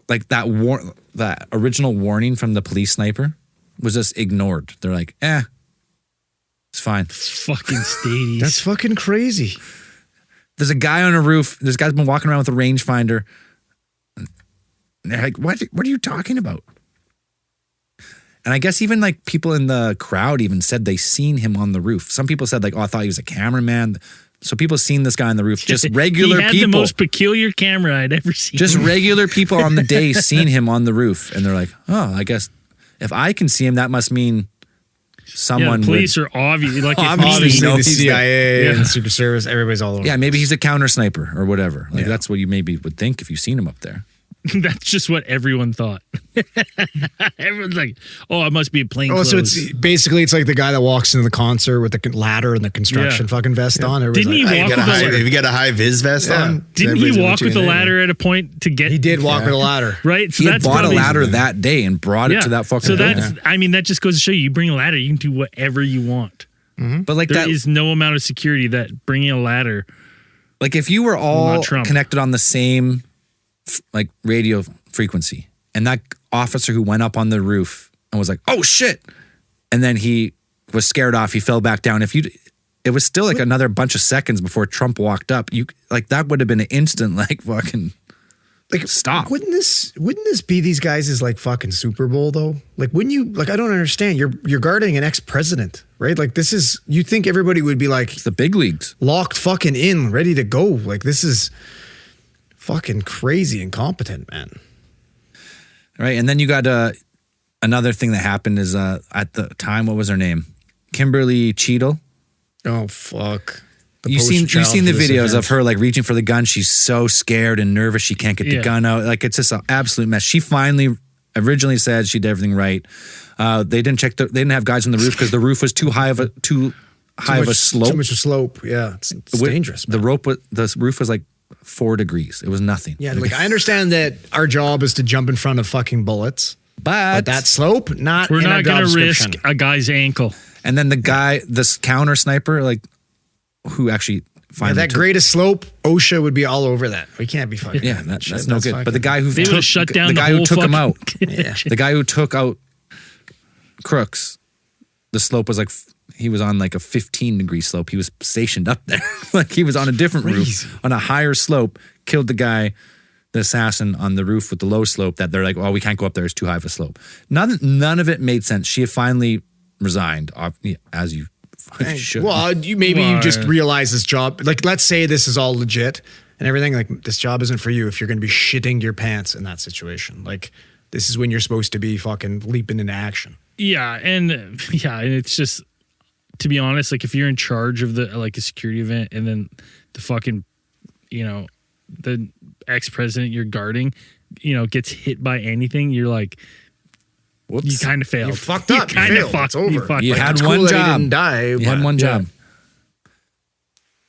[SPEAKER 3] like that original warning from the police sniper was just ignored. They're like, it's fine.
[SPEAKER 2] Fucking stadies.
[SPEAKER 4] That's fucking crazy.
[SPEAKER 3] There's a guy on a roof. This guy's been walking around with a rangefinder. And they're like, what are you talking about? And I guess even like people in the crowd even said they seen him on the roof. Some people said like, I thought he was a cameraman. So people seen this guy on the roof. Just regular people.
[SPEAKER 2] He had the most peculiar camera I'd ever seen.
[SPEAKER 3] Just regular people on the day seen him on the roof. And they're like, I guess if I can see him, that must mean someone.
[SPEAKER 2] The police are obviously
[SPEAKER 4] obviously
[SPEAKER 3] know
[SPEAKER 4] the
[SPEAKER 3] he's
[SPEAKER 4] CIA and Secret Service. Everybody's all over.
[SPEAKER 3] Yeah, maybe he's a counter sniper or whatever. Like that's what you maybe would think if you seen him up there.
[SPEAKER 2] That's just what everyone thought. Everyone's like, it must be a plain clothes.
[SPEAKER 4] So it's like the guy that walks into the concert with the ladder and the construction fucking vest on.
[SPEAKER 2] Didn't he walk with
[SPEAKER 5] If you got a high vis vest on?
[SPEAKER 2] Didn't he walk with a ladder at a point to get?
[SPEAKER 4] He did walk with a ladder.
[SPEAKER 2] Right? So
[SPEAKER 3] he had bought a ladder that day and brought it to that fucking
[SPEAKER 2] So that just goes to show you bring a ladder, you can do whatever you want.
[SPEAKER 3] Mm-hmm. But like
[SPEAKER 2] there is no amount of security that bringing a ladder.
[SPEAKER 3] Like if you were all connected on the same like radio frequency, and that officer who went up on the roof and was like, "Oh shit," and then he was scared off, he fell back down. It was still like another bunch of seconds before Trump walked up. That would have been an instant like fucking like stop.
[SPEAKER 4] Wouldn't this be these guys' like fucking Super Bowl though? Like wouldn't you like? I don't understand. You're guarding an ex-president, right? Like this is, you think everybody would be like,
[SPEAKER 3] it's the big leagues,
[SPEAKER 4] locked fucking in, ready to go. Like this is fucking crazy incompetent, man.
[SPEAKER 3] Right. And then you got another thing that happened is at the time, what was her name? Kimberly Cheadle.
[SPEAKER 4] Oh, fuck.
[SPEAKER 3] You've seen the videos of her like reaching for the gun. She's so scared and nervous. She can't get the gun out. Like it's just an absolute mess. She finally originally said she did everything right. They didn't check they didn't have guys on the roof because the roof was too high of a slope.
[SPEAKER 4] Too much of a slope. Yeah. It's dangerous.
[SPEAKER 3] Man. The roof was like 4 degrees. It was nothing.
[SPEAKER 4] Yeah, like I understand that our job is to jump in front of fucking bullets,
[SPEAKER 3] but
[SPEAKER 4] that slope,
[SPEAKER 2] We're
[SPEAKER 4] in our
[SPEAKER 2] not
[SPEAKER 4] job
[SPEAKER 2] going to risk
[SPEAKER 4] description.
[SPEAKER 2] a guy's ankle.
[SPEAKER 3] and then the guy, this counter sniper, like who actually finally
[SPEAKER 4] that
[SPEAKER 3] took-
[SPEAKER 4] greatest slope, OSHA would be all over that. We can't be fucking.
[SPEAKER 3] Yeah, that's no good. But the guy who
[SPEAKER 2] They would've shut down
[SPEAKER 3] the
[SPEAKER 2] the
[SPEAKER 3] guy who
[SPEAKER 2] whole
[SPEAKER 3] took him
[SPEAKER 2] fucking
[SPEAKER 3] out,
[SPEAKER 2] convention.
[SPEAKER 3] the guy who took out Crooks, the slope was like he was on like a 15-degree slope. He was stationed up there, like he was on a different roof on a higher slope. Killed the guy, the assassin, on the roof with the low slope. That they're like, oh, we can't go up there; it's too high of a slope. None of it made sense. She had finally resigned, as you should.
[SPEAKER 4] Well, you just realize this job. Like, let's say this is all legit and everything. Like, this job isn't for you if you're going to be shitting your pants in that situation. Like, this is when you're supposed to be fucking leaping into action.
[SPEAKER 2] Yeah, and it's just, to be honest, like if you're in charge of the like a security event and then the fucking, the ex-president you're guarding, gets hit by anything, you're like,
[SPEAKER 3] Whoops.
[SPEAKER 2] you kind of failed.
[SPEAKER 4] You fucked up. You
[SPEAKER 2] kind of
[SPEAKER 4] failed.
[SPEAKER 2] fucked.
[SPEAKER 4] It's over.
[SPEAKER 2] You fucked.
[SPEAKER 3] You
[SPEAKER 2] Like,
[SPEAKER 3] had
[SPEAKER 4] It's
[SPEAKER 3] one
[SPEAKER 4] cool that he
[SPEAKER 3] job.
[SPEAKER 4] didn't die.
[SPEAKER 3] You had one job.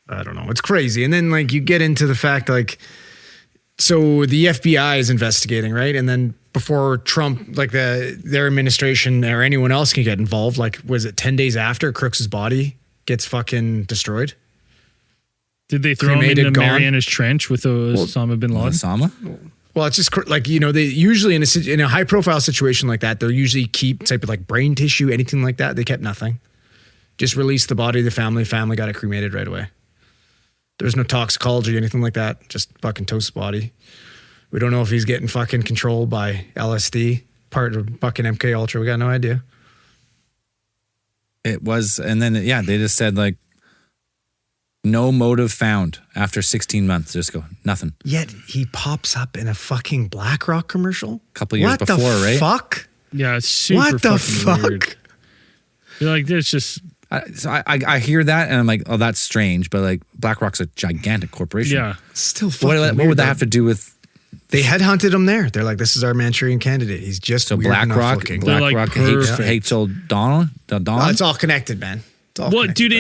[SPEAKER 4] I don't know. It's crazy. And then like you get into the fact like, so the FBI is investigating, right? And then before Trump, like their administration or anyone else can get involved, like was it 10 days after Crooks's body gets fucking destroyed?
[SPEAKER 2] Did they throw him
[SPEAKER 4] Cremated,
[SPEAKER 2] into
[SPEAKER 4] gone?
[SPEAKER 2] Mariana's Trench with Osama bin Laden?
[SPEAKER 3] Osama?
[SPEAKER 4] Well, it's just like, they usually in a high profile situation like that, they'll usually keep type of like brain tissue, anything like that. They kept nothing. Just released the body to the family. Family got it cremated right away. There's no toxicology, anything like that. Just fucking toast body. We don't know if he's getting fucking controlled by LSD, part of fucking MK Ultra. We got no idea.
[SPEAKER 3] It was, and then they just said like, no motive found after 16 months. Just go, nothing.
[SPEAKER 4] Yet he pops up in a fucking BlackRock commercial.
[SPEAKER 3] Couple years before, right?
[SPEAKER 4] Fuck?
[SPEAKER 2] Yeah, it's super
[SPEAKER 4] What the
[SPEAKER 2] fucking
[SPEAKER 4] fuck?
[SPEAKER 2] weird. You're like, there's just
[SPEAKER 3] I hear that and I'm like, oh, that's strange. But like, BlackRock's a gigantic corporation.
[SPEAKER 2] yeah.
[SPEAKER 4] Still fucking
[SPEAKER 3] What
[SPEAKER 4] weird,
[SPEAKER 3] would that
[SPEAKER 4] though.
[SPEAKER 3] have to do with?
[SPEAKER 4] They headhunted him there. They're like, this is our Manchurian candidate. He's just
[SPEAKER 3] So
[SPEAKER 4] weird enough
[SPEAKER 3] BlackRock,
[SPEAKER 4] looking.
[SPEAKER 2] They're like
[SPEAKER 3] BlackRock
[SPEAKER 2] perfect.
[SPEAKER 3] hates old Donald.
[SPEAKER 4] Oh, it's all connected, man. It's all
[SPEAKER 2] Well,
[SPEAKER 4] connected,
[SPEAKER 2] dude,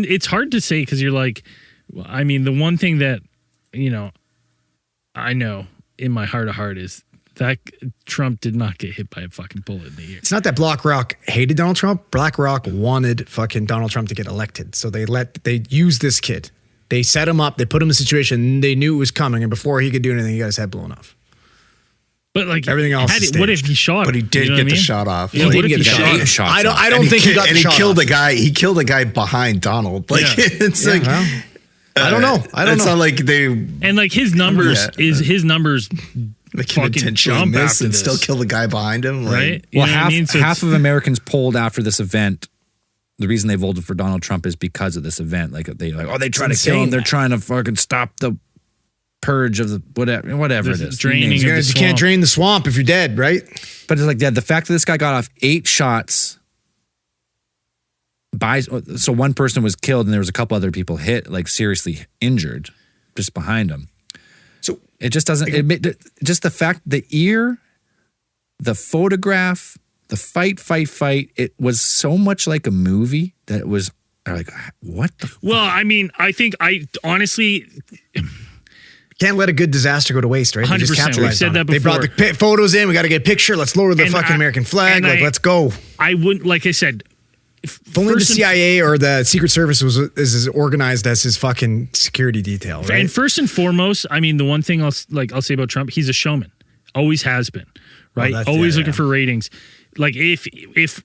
[SPEAKER 4] brother.
[SPEAKER 2] it's hard to say because you're like, I mean, the one thing that I know in my heart of heart is that Trump did not get hit by a fucking bullet in the ear.
[SPEAKER 4] It's not that BlackRock hated Donald Trump. BlackRock wanted fucking Donald Trump to get elected. So they used this kid. They set him up. They put him in a situation. They knew it was coming. And before he could do anything, he got his head blown off.
[SPEAKER 2] But like
[SPEAKER 4] Everything else is
[SPEAKER 2] what if
[SPEAKER 4] staged.
[SPEAKER 2] he shot him?
[SPEAKER 5] But he did
[SPEAKER 2] You know
[SPEAKER 5] get
[SPEAKER 2] what I
[SPEAKER 5] the
[SPEAKER 2] mean?
[SPEAKER 5] shot off.
[SPEAKER 2] Yeah,
[SPEAKER 4] He
[SPEAKER 2] what
[SPEAKER 4] did
[SPEAKER 2] if
[SPEAKER 4] get
[SPEAKER 2] he
[SPEAKER 4] the
[SPEAKER 2] shot
[SPEAKER 4] shot
[SPEAKER 2] him?
[SPEAKER 3] Eight shots
[SPEAKER 4] I don't.
[SPEAKER 3] off.
[SPEAKER 4] I don't
[SPEAKER 5] And
[SPEAKER 4] think he got the
[SPEAKER 5] and
[SPEAKER 4] shot
[SPEAKER 5] he killed
[SPEAKER 4] off.
[SPEAKER 5] a guy. He killed a guy behind Donald. Like
[SPEAKER 2] Yeah.
[SPEAKER 5] it's
[SPEAKER 4] Yeah,
[SPEAKER 5] like
[SPEAKER 4] well, I don't know. I don't
[SPEAKER 5] it's
[SPEAKER 4] know.
[SPEAKER 5] not like they
[SPEAKER 2] And like his numbers his numbers
[SPEAKER 5] they can
[SPEAKER 2] fucking
[SPEAKER 5] intentionally
[SPEAKER 2] jump
[SPEAKER 5] miss
[SPEAKER 2] after
[SPEAKER 5] and
[SPEAKER 2] this.
[SPEAKER 5] still kill the guy behind him. Like,
[SPEAKER 2] right? You
[SPEAKER 3] Well,
[SPEAKER 2] know what I mean? So
[SPEAKER 3] half
[SPEAKER 2] it's-
[SPEAKER 3] of Americans polled after this event. The reason they voted for Donald Trump is because of this event. Like they try to kill him.
[SPEAKER 4] insane,
[SPEAKER 3] They're
[SPEAKER 4] man.
[SPEAKER 3] trying to fucking stop the purge of the whatever
[SPEAKER 2] The
[SPEAKER 3] it is.
[SPEAKER 2] draining
[SPEAKER 3] You
[SPEAKER 2] of
[SPEAKER 3] name it.
[SPEAKER 2] the
[SPEAKER 4] You can't
[SPEAKER 2] swamp.
[SPEAKER 4] drain the swamp if you're dead, right?
[SPEAKER 3] But it's like the fact that this guy got off 8 shots. So one person was killed and there was a couple other people hit, like seriously injured, just behind him.
[SPEAKER 4] So
[SPEAKER 3] It just doesn't. Just the fact, the ear, the photograph, the fight. It was so much like a movie that it was like, what the?
[SPEAKER 2] well, I mean, I think I honestly
[SPEAKER 4] can't let a good disaster go to waste, right? They just
[SPEAKER 2] 100%. We've
[SPEAKER 4] capitalized
[SPEAKER 2] said
[SPEAKER 4] on
[SPEAKER 2] that
[SPEAKER 4] it. They brought
[SPEAKER 2] before.
[SPEAKER 4] the photos in. We got to get a picture. Let's lower the
[SPEAKER 2] And
[SPEAKER 4] fucking American flag.
[SPEAKER 2] and
[SPEAKER 4] Let's go.
[SPEAKER 2] I wouldn't, like I said,
[SPEAKER 4] If only the
[SPEAKER 2] first and-
[SPEAKER 4] CIA or the Secret Service was as organized as his fucking security detail, right?
[SPEAKER 2] And first and foremost, I mean, the one thing I'll say about Trump, he's a showman. Always has been, right?
[SPEAKER 4] that's-
[SPEAKER 2] Always
[SPEAKER 4] yeah,
[SPEAKER 2] looking
[SPEAKER 4] yeah.
[SPEAKER 2] for ratings. Like if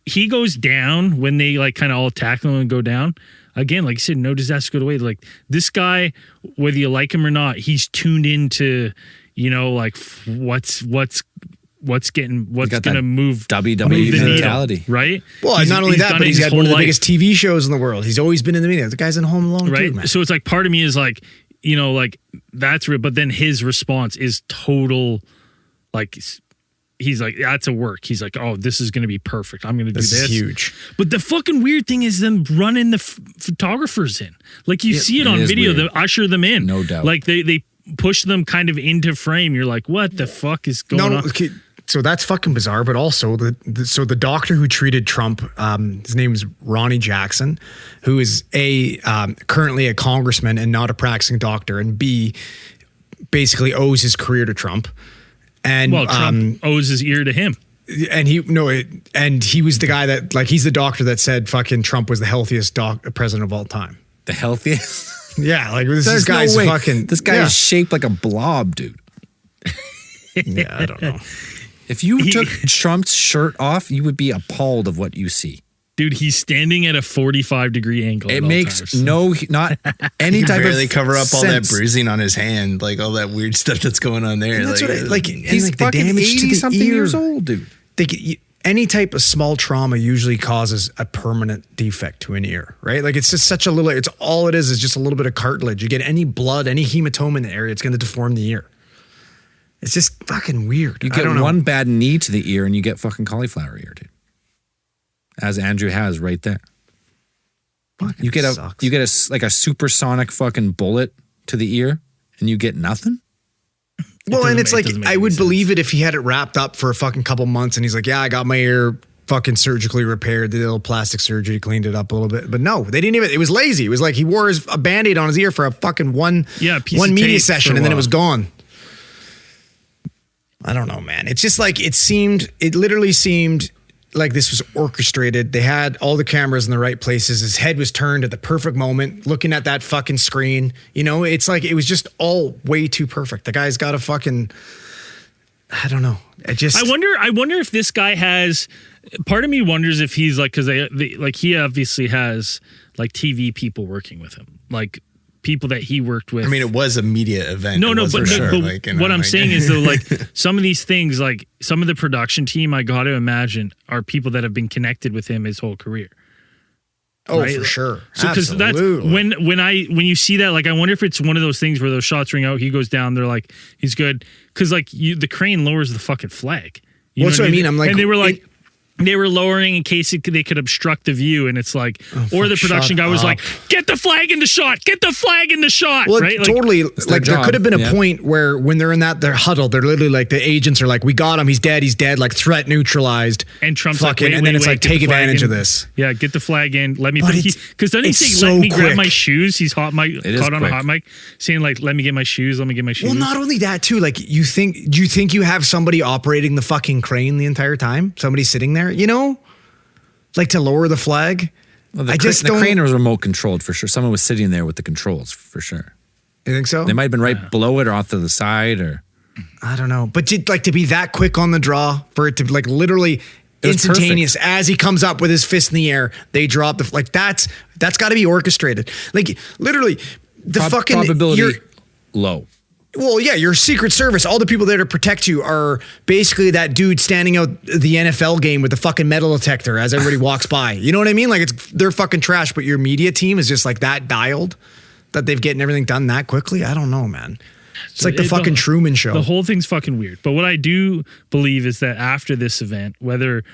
[SPEAKER 2] he goes down when they like kind of all tackle him and go down, again, like you said, no disaster go away. Like this guy, whether you like him or not, he's tuned into, like what's going
[SPEAKER 3] got
[SPEAKER 2] to
[SPEAKER 3] that
[SPEAKER 2] move
[SPEAKER 3] WWE
[SPEAKER 2] move the
[SPEAKER 3] mentality.
[SPEAKER 2] needle, right?
[SPEAKER 4] well, not only that,
[SPEAKER 2] done
[SPEAKER 4] but
[SPEAKER 2] it
[SPEAKER 4] he's
[SPEAKER 2] his
[SPEAKER 4] had one of
[SPEAKER 2] whole
[SPEAKER 4] the
[SPEAKER 2] life.
[SPEAKER 4] biggest TV shows in the world. He's always been in the media. The guy's in Home Alone
[SPEAKER 2] Right.
[SPEAKER 4] too, man.
[SPEAKER 2] So it's like part of me is like, like that's real. But then his response is total, like, he's like, that's a work. He's like, oh, this is going to be perfect. I'm going to do
[SPEAKER 4] This
[SPEAKER 2] this.
[SPEAKER 4] is huge.
[SPEAKER 2] But the fucking weird thing is them running the photographers in. Like you see it on
[SPEAKER 3] it is
[SPEAKER 2] video,
[SPEAKER 3] weird.
[SPEAKER 2] they usher them in.
[SPEAKER 3] No doubt.
[SPEAKER 2] Like they push them kind of into frame. You're like, what the fuck is going on?
[SPEAKER 4] Okay, so that's fucking bizarre. But also, the doctor who treated Trump, his name is Ronnie Jackson, who is currently a congressman and not a practicing doctor, and B, basically owes his career to Trump. And
[SPEAKER 2] Well, Trump owes his ear to him.
[SPEAKER 4] and he was the guy that, like, he's the doctor that said fucking Trump was the healthiest president of all time.
[SPEAKER 3] The healthiest.
[SPEAKER 4] Yeah, like this
[SPEAKER 3] There's
[SPEAKER 4] guy's
[SPEAKER 3] no way.
[SPEAKER 4] fucking.
[SPEAKER 3] This guy
[SPEAKER 4] yeah.
[SPEAKER 3] is shaped like a blob, dude.
[SPEAKER 4] Yeah, I don't know.
[SPEAKER 3] If you took Trump's shirt off, you would be appalled of what you see.
[SPEAKER 2] Dude, he's standing at a 45-degree angle.
[SPEAKER 3] It
[SPEAKER 2] at all
[SPEAKER 3] makes
[SPEAKER 2] times.
[SPEAKER 3] not any
[SPEAKER 5] He
[SPEAKER 3] type
[SPEAKER 5] barely
[SPEAKER 3] of
[SPEAKER 5] cover up all that
[SPEAKER 3] sense.
[SPEAKER 5] bruising on his hand, like all that weird stuff that's going on there.
[SPEAKER 4] And that's what and
[SPEAKER 3] He's
[SPEAKER 4] like the
[SPEAKER 3] fucking
[SPEAKER 4] damage to the
[SPEAKER 3] 80-something
[SPEAKER 4] ear.
[SPEAKER 3] years old, dude.
[SPEAKER 4] Any type of small trauma usually causes a permanent defect to an ear, right? Like it's just such a little. It's all it is just a little bit of cartilage. You get any blood, any hematoma in the area, it's going to deform the ear. It's just fucking weird.
[SPEAKER 3] You
[SPEAKER 4] I
[SPEAKER 3] get
[SPEAKER 4] don't know.
[SPEAKER 3] one bad knee to the ear, and you get fucking cauliflower ear, dude. As Andrew has right there.
[SPEAKER 4] Fucking
[SPEAKER 3] You get
[SPEAKER 4] sucks.
[SPEAKER 3] a supersonic fucking bullet to the ear, and you get nothing.
[SPEAKER 4] Well, and it's like,
[SPEAKER 2] doesn't make
[SPEAKER 4] I
[SPEAKER 2] any
[SPEAKER 4] would
[SPEAKER 2] sense.
[SPEAKER 4] believe it if he had it wrapped up for a fucking couple months and he's like, yeah, I got my ear fucking surgically repaired, did a little plastic surgery, cleaned it up a little bit. But no, they didn't even, it was lazy. It was like he wore a Band-Aid on his ear for a fucking one
[SPEAKER 2] piece of
[SPEAKER 4] media
[SPEAKER 2] tape
[SPEAKER 4] session
[SPEAKER 2] for a
[SPEAKER 4] and then it
[SPEAKER 2] while.
[SPEAKER 4] was gone. I don't know, man. It's just like, it literally seemed like this was orchestrated. They had all the cameras in the right places. His head was turned at the perfect moment, looking at that fucking screen. You know, it's like, it was just all way too perfect. The guy's got a fucking, I don't know.
[SPEAKER 2] I wonder if this guy has. Part of me wonders if he's like, because like he obviously has like TV people working with him, like people that he worked with.
[SPEAKER 5] I mean, it was a media event.
[SPEAKER 2] No,
[SPEAKER 5] It was
[SPEAKER 2] but,
[SPEAKER 5] for sure.
[SPEAKER 2] but
[SPEAKER 5] Like, you know,
[SPEAKER 2] what I'm
[SPEAKER 5] like-
[SPEAKER 2] saying is though, like some of these things, like some of the production team, I got to imagine are people that have been connected with him his whole career.
[SPEAKER 4] Oh,
[SPEAKER 2] right?
[SPEAKER 4] for sure.
[SPEAKER 2] So because that's when you see that, like, I wonder if it's one of those things where those shots ring out, he goes down, they're like, he's good, because like the crane lowers the fucking flag. You
[SPEAKER 4] Well,
[SPEAKER 2] know
[SPEAKER 4] that's what I mean. I'm like,
[SPEAKER 2] and they were like. They were lowering in case they could obstruct the view, and it's like, or the production guy was like, "Get the flag in the shot! Get the flag in the shot!"
[SPEAKER 4] well,
[SPEAKER 2] right?
[SPEAKER 4] totally.
[SPEAKER 3] their
[SPEAKER 4] Like there
[SPEAKER 3] job.
[SPEAKER 4] could have been a
[SPEAKER 3] Yeah.
[SPEAKER 4] point where when they're in their huddle, they're literally like the agents are like, "We got him. He's dead. He's dead." Like threat neutralized.
[SPEAKER 2] And Trump's
[SPEAKER 4] fucking,
[SPEAKER 2] like, wait,
[SPEAKER 4] and then
[SPEAKER 2] wait,
[SPEAKER 4] it's
[SPEAKER 2] wait,
[SPEAKER 4] like,
[SPEAKER 2] get the
[SPEAKER 4] take
[SPEAKER 2] flag
[SPEAKER 4] advantage
[SPEAKER 2] in.
[SPEAKER 4] of this.
[SPEAKER 2] Yeah, get the flag in. Let me,
[SPEAKER 4] But
[SPEAKER 2] because doesn't he
[SPEAKER 4] it's
[SPEAKER 2] say,
[SPEAKER 4] so
[SPEAKER 2] "Let me grab
[SPEAKER 4] quick.
[SPEAKER 2] my shoes"? He's hot mic,
[SPEAKER 3] is
[SPEAKER 2] caught on
[SPEAKER 3] quick.
[SPEAKER 2] a hot mic, saying like, "Let me get my shoes. Let me get my shoes."
[SPEAKER 4] Well, not only that too. Like, do you think you have somebody operating the fucking crane the entire time? Somebody sitting there, you know, like to lower the flag.
[SPEAKER 3] Well,
[SPEAKER 4] I just
[SPEAKER 3] the
[SPEAKER 4] don't.
[SPEAKER 3] crane was remote controlled for sure. Someone was sitting there with the controls for sure.
[SPEAKER 4] You think so?
[SPEAKER 3] They might have been right below it or off to the side, or
[SPEAKER 4] I don't know, but to be that quick on the draw, for it to like literally
[SPEAKER 3] was
[SPEAKER 4] instantaneous as he comes up with his fist in the air, they drop the like that's got to be orchestrated. Like literally, the fucking
[SPEAKER 3] probability
[SPEAKER 4] you're-
[SPEAKER 3] low.
[SPEAKER 4] Well, yeah, your Secret Service, all the people there to protect you are basically that dude standing out the NFL game with the fucking metal detector as everybody walks by. You know what I mean? Like they're fucking trash, but your media team is just like that dialed that they've getting everything done that quickly. I don't know, man. It's like the fucking Truman Show.
[SPEAKER 2] The whole thing's fucking weird. But what I do believe is that after this event, whether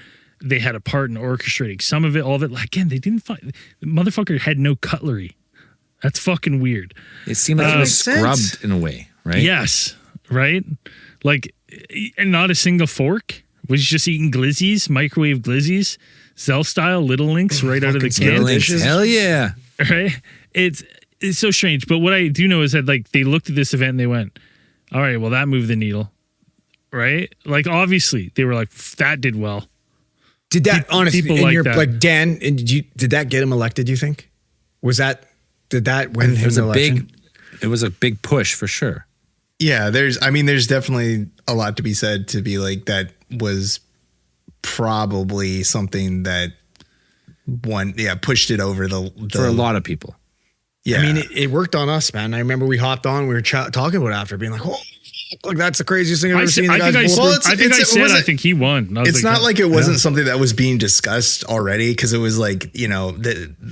[SPEAKER 2] they had a part in orchestrating some of it, all of it, like, again, they didn't find the motherfucker had no cutlery. That's fucking weird.
[SPEAKER 3] It seemed like it was
[SPEAKER 4] makes sense.
[SPEAKER 3] scrubbed in a way, right?
[SPEAKER 2] Yes, right? Like, and not a single fork. Was just eating glizzies, microwave glizzies, Zell style Little Links right out of the
[SPEAKER 4] Fucking
[SPEAKER 2] can.
[SPEAKER 3] Little Links. Hell yeah.
[SPEAKER 2] Right? It's so strange. But what I do know is that like they looked at this event and they went, all right, well, that moved the needle. Right? Like, obviously, they were like, that did well.
[SPEAKER 4] Did that honestly?
[SPEAKER 2] people
[SPEAKER 4] in
[SPEAKER 2] like
[SPEAKER 4] your
[SPEAKER 2] that.
[SPEAKER 4] like Dan? And did that get him elected? Do you think? Did that win
[SPEAKER 3] It
[SPEAKER 4] him
[SPEAKER 3] was
[SPEAKER 4] the
[SPEAKER 3] a
[SPEAKER 4] election?
[SPEAKER 3] big push for sure.
[SPEAKER 5] Yeah, there's definitely a lot to be said to be like that was probably something that pushed it over the
[SPEAKER 3] For a lot of people.
[SPEAKER 5] Yeah,
[SPEAKER 4] I mean, it worked on us, man. I remember we hopped on, we were talking about it after, being like, "Oh, like that's the craziest thing I've ever seen." The guy's bullshit.
[SPEAKER 2] I think he won. I was
[SPEAKER 5] it's not like it wasn't something that was being discussed already, because it was like, you know,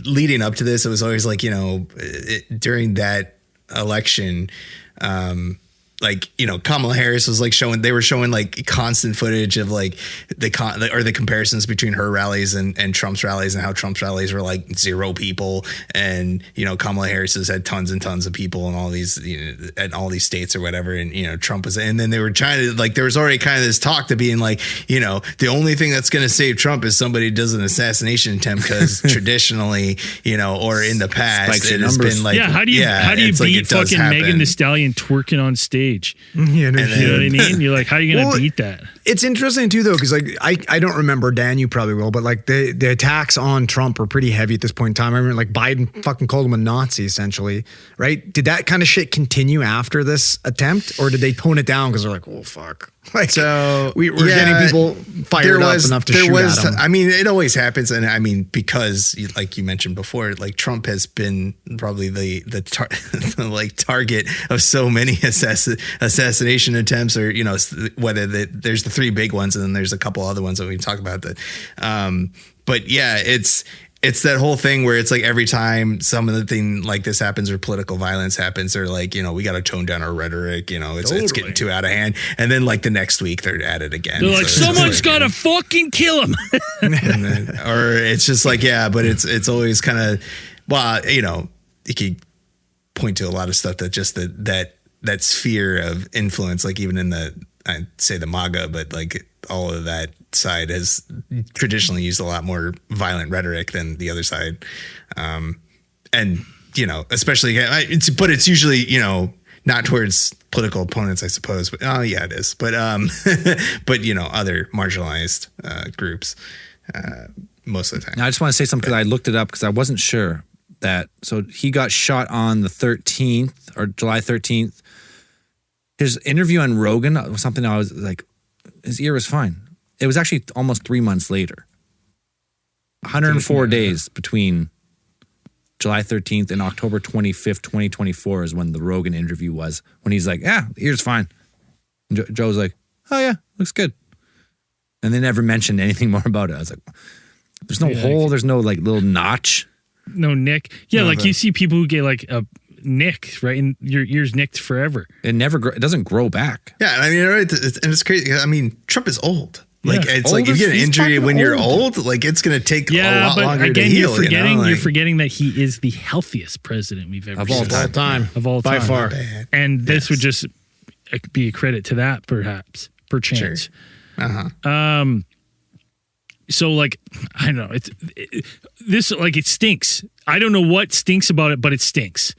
[SPEAKER 5] leading up to this, it was always like, you know, during that election, like, you know, Kamala Harris was like they were showing like constant footage of like the comparisons between her rallies and Trump's rallies, and how Trump's rallies were like 0 people, and, you know, Kamala Harris has had tons and tons of people in all these, you know, at all these states or whatever. And, you know, Trump was, and then they were trying to like, there was already kind of this talk to being like, you know, the only thing that's going to save Trump is somebody does an assassination attempt, because traditionally, you know, or in the past,
[SPEAKER 3] Spikes your
[SPEAKER 5] it has
[SPEAKER 3] numbers.
[SPEAKER 5] been like,
[SPEAKER 2] how do you
[SPEAKER 5] it's like
[SPEAKER 2] beat
[SPEAKER 5] it does
[SPEAKER 2] fucking
[SPEAKER 5] happen.
[SPEAKER 2] Megan Thee Stallion twerking on stage? stage.
[SPEAKER 4] Yeah, no,
[SPEAKER 2] You know what I mean? You're like, how are you going to beat that?
[SPEAKER 4] It's interesting too, though, because like I don't remember, Dan, you probably will, but like the attacks on Trump were pretty heavy at this point in time. I remember like Biden fucking called him a Nazi, essentially, right? Did that kind of shit continue after this attempt, or did they tone it down because they're like, oh fuck, like
[SPEAKER 5] So
[SPEAKER 4] we're getting people fired up enough to shoot at them?
[SPEAKER 5] I mean, it always happens, and I mean, because like you mentioned before, like Trump has been probably the like target of so many assassination attempts, or you know, whether there's the three big ones, and then there's a couple other ones that we can talk about. That, but yeah, it's that whole thing where it's like every time some of the thing like this happens or political violence happens, they're like, you know, we got to tone down our rhetoric. You know, it's getting too out of hand, and then like the next week they're at it again.
[SPEAKER 2] They're like, someone's got to fucking kill him.
[SPEAKER 5] Or it's just like, yeah, but it's always kind of, well, you know, you could point to a lot of stuff that just that sphere of influence, like even in the, I'd say the MAGA, but like all of that side has traditionally used a lot more violent rhetoric than the other side. And, you know, especially, but it's usually, you know, not towards political opponents, I suppose, but yeah, it is. But, but, you know, other marginalized groups most of the time.
[SPEAKER 3] Now, I just want to say something because I looked it up because I wasn't sure that. So he got shot on the 13th or July 13th. His interview on Rogan was something I was like, his ear was fine. It was actually almost 3 months later. 104 days between July 13th and October 25th, 2024 is when the Rogan interview was, when he's like, yeah, ear's fine. And Joe's like, oh yeah, looks good. And they never mentioned anything more about it. I was like, there's no hole, there's no like little notch.
[SPEAKER 2] No nick. Yeah, like you see people who get like a nick, right? And your ear's nicked forever.
[SPEAKER 3] It never, it doesn't grow back.
[SPEAKER 5] Yeah, I mean, right, and it's crazy. I mean, Trump is old. Like
[SPEAKER 2] Yeah.
[SPEAKER 5] it's like if you get an injury when you're old, like it's gonna take a lot longer to heal.
[SPEAKER 2] You're forgetting that he is the healthiest president we've ever seen.
[SPEAKER 3] Of all time.
[SPEAKER 2] Of all time.
[SPEAKER 4] By far.
[SPEAKER 2] And this would just be a credit to that, perhaps, perchance.
[SPEAKER 5] Sure.
[SPEAKER 2] So like, I don't know. It stinks. I don't know what stinks about it, but it stinks.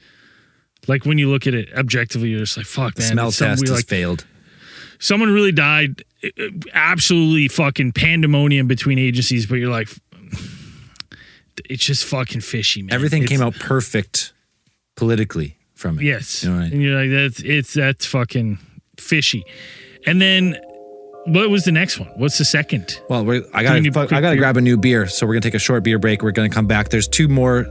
[SPEAKER 2] Like when you look at it objectively, you're just like, fuck, man.
[SPEAKER 3] Smell test has failed.
[SPEAKER 2] Someone really died. Absolutely fucking pandemonium between agencies, but you're like, it's just fucking fishy, man.
[SPEAKER 3] Everything came out perfect politically from it.
[SPEAKER 2] Yes.
[SPEAKER 3] You know what I mean?
[SPEAKER 2] And you're like, that's fucking fishy. And then what was the next one? What's the second?
[SPEAKER 3] Well, I gotta grab a new beer, so we're gonna take a short beer break. We're gonna come back. There's two more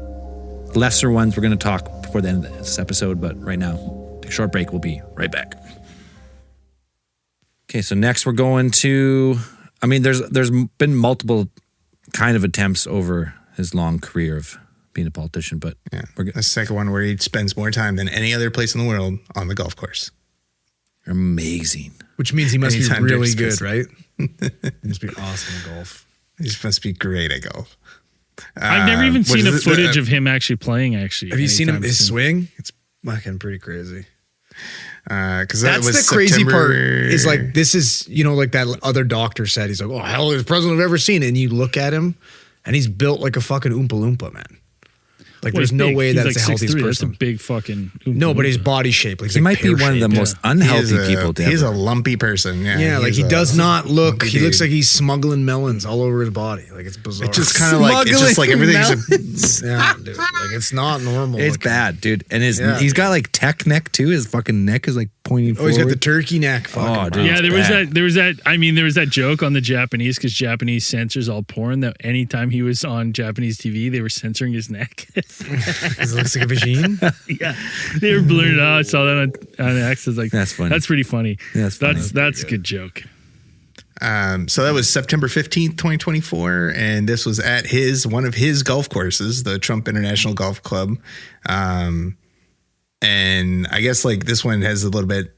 [SPEAKER 3] lesser ones we're gonna talk before the end of this episode, but right now, take a short break. We'll be right back. Okay, so next we're going to, I mean, there's been multiple kind of attempts over his long career of being a politician, but
[SPEAKER 5] yeah, the second one where he spends more time than any other place in the world on the golf course.
[SPEAKER 3] Amazing.
[SPEAKER 4] Which means he must
[SPEAKER 5] Anytime
[SPEAKER 4] be really
[SPEAKER 5] Jake's
[SPEAKER 4] good, right? He must be awesome at golf.
[SPEAKER 5] He must be great at golf.
[SPEAKER 2] I've never even seen a footage of him actually playing. Actually,
[SPEAKER 4] have you seen him his swing? It's fucking pretty crazy.
[SPEAKER 5] Because
[SPEAKER 4] that's the crazy part. Is like this is, you know, like that other doctor said. He's like, oh, hell, the president I've ever seen. And you look at him, and he's built like a fucking Oompa Loompa, man. Like there's no way that's the healthiest person.
[SPEAKER 2] That's a big fucking
[SPEAKER 4] no, but his body shape. Like
[SPEAKER 3] he might be one of the most unhealthy people to ever.
[SPEAKER 5] He's a lumpy person. Yeah,
[SPEAKER 4] like he does not look. He looks like he's smuggling melons all over his body. Like it's bizarre.
[SPEAKER 5] It's just kind of like it's just like everything's.
[SPEAKER 4] Yeah, dude. Like it's not normal.
[SPEAKER 3] It's bad, dude. And he's got like tech neck too. His fucking neck is like pointing forward.
[SPEAKER 4] He's got the turkey neck.
[SPEAKER 3] Oh, dude.
[SPEAKER 2] Yeah, there was that. I mean, there was that joke on the Japanese because Japanese censors all porn that anytime he was on Japanese TV, they were censoring his neck.
[SPEAKER 4] It looks like a machine.
[SPEAKER 2] Yeah, they were blurring it out. I saw that on X. I was like,
[SPEAKER 3] that's funny.
[SPEAKER 2] That's pretty funny.
[SPEAKER 3] Yeah,
[SPEAKER 2] that's a good joke.
[SPEAKER 5] So that was September 15th, 2024, and this was at one of his golf courses, the Trump International Golf Club. And I guess like this one has a little bit,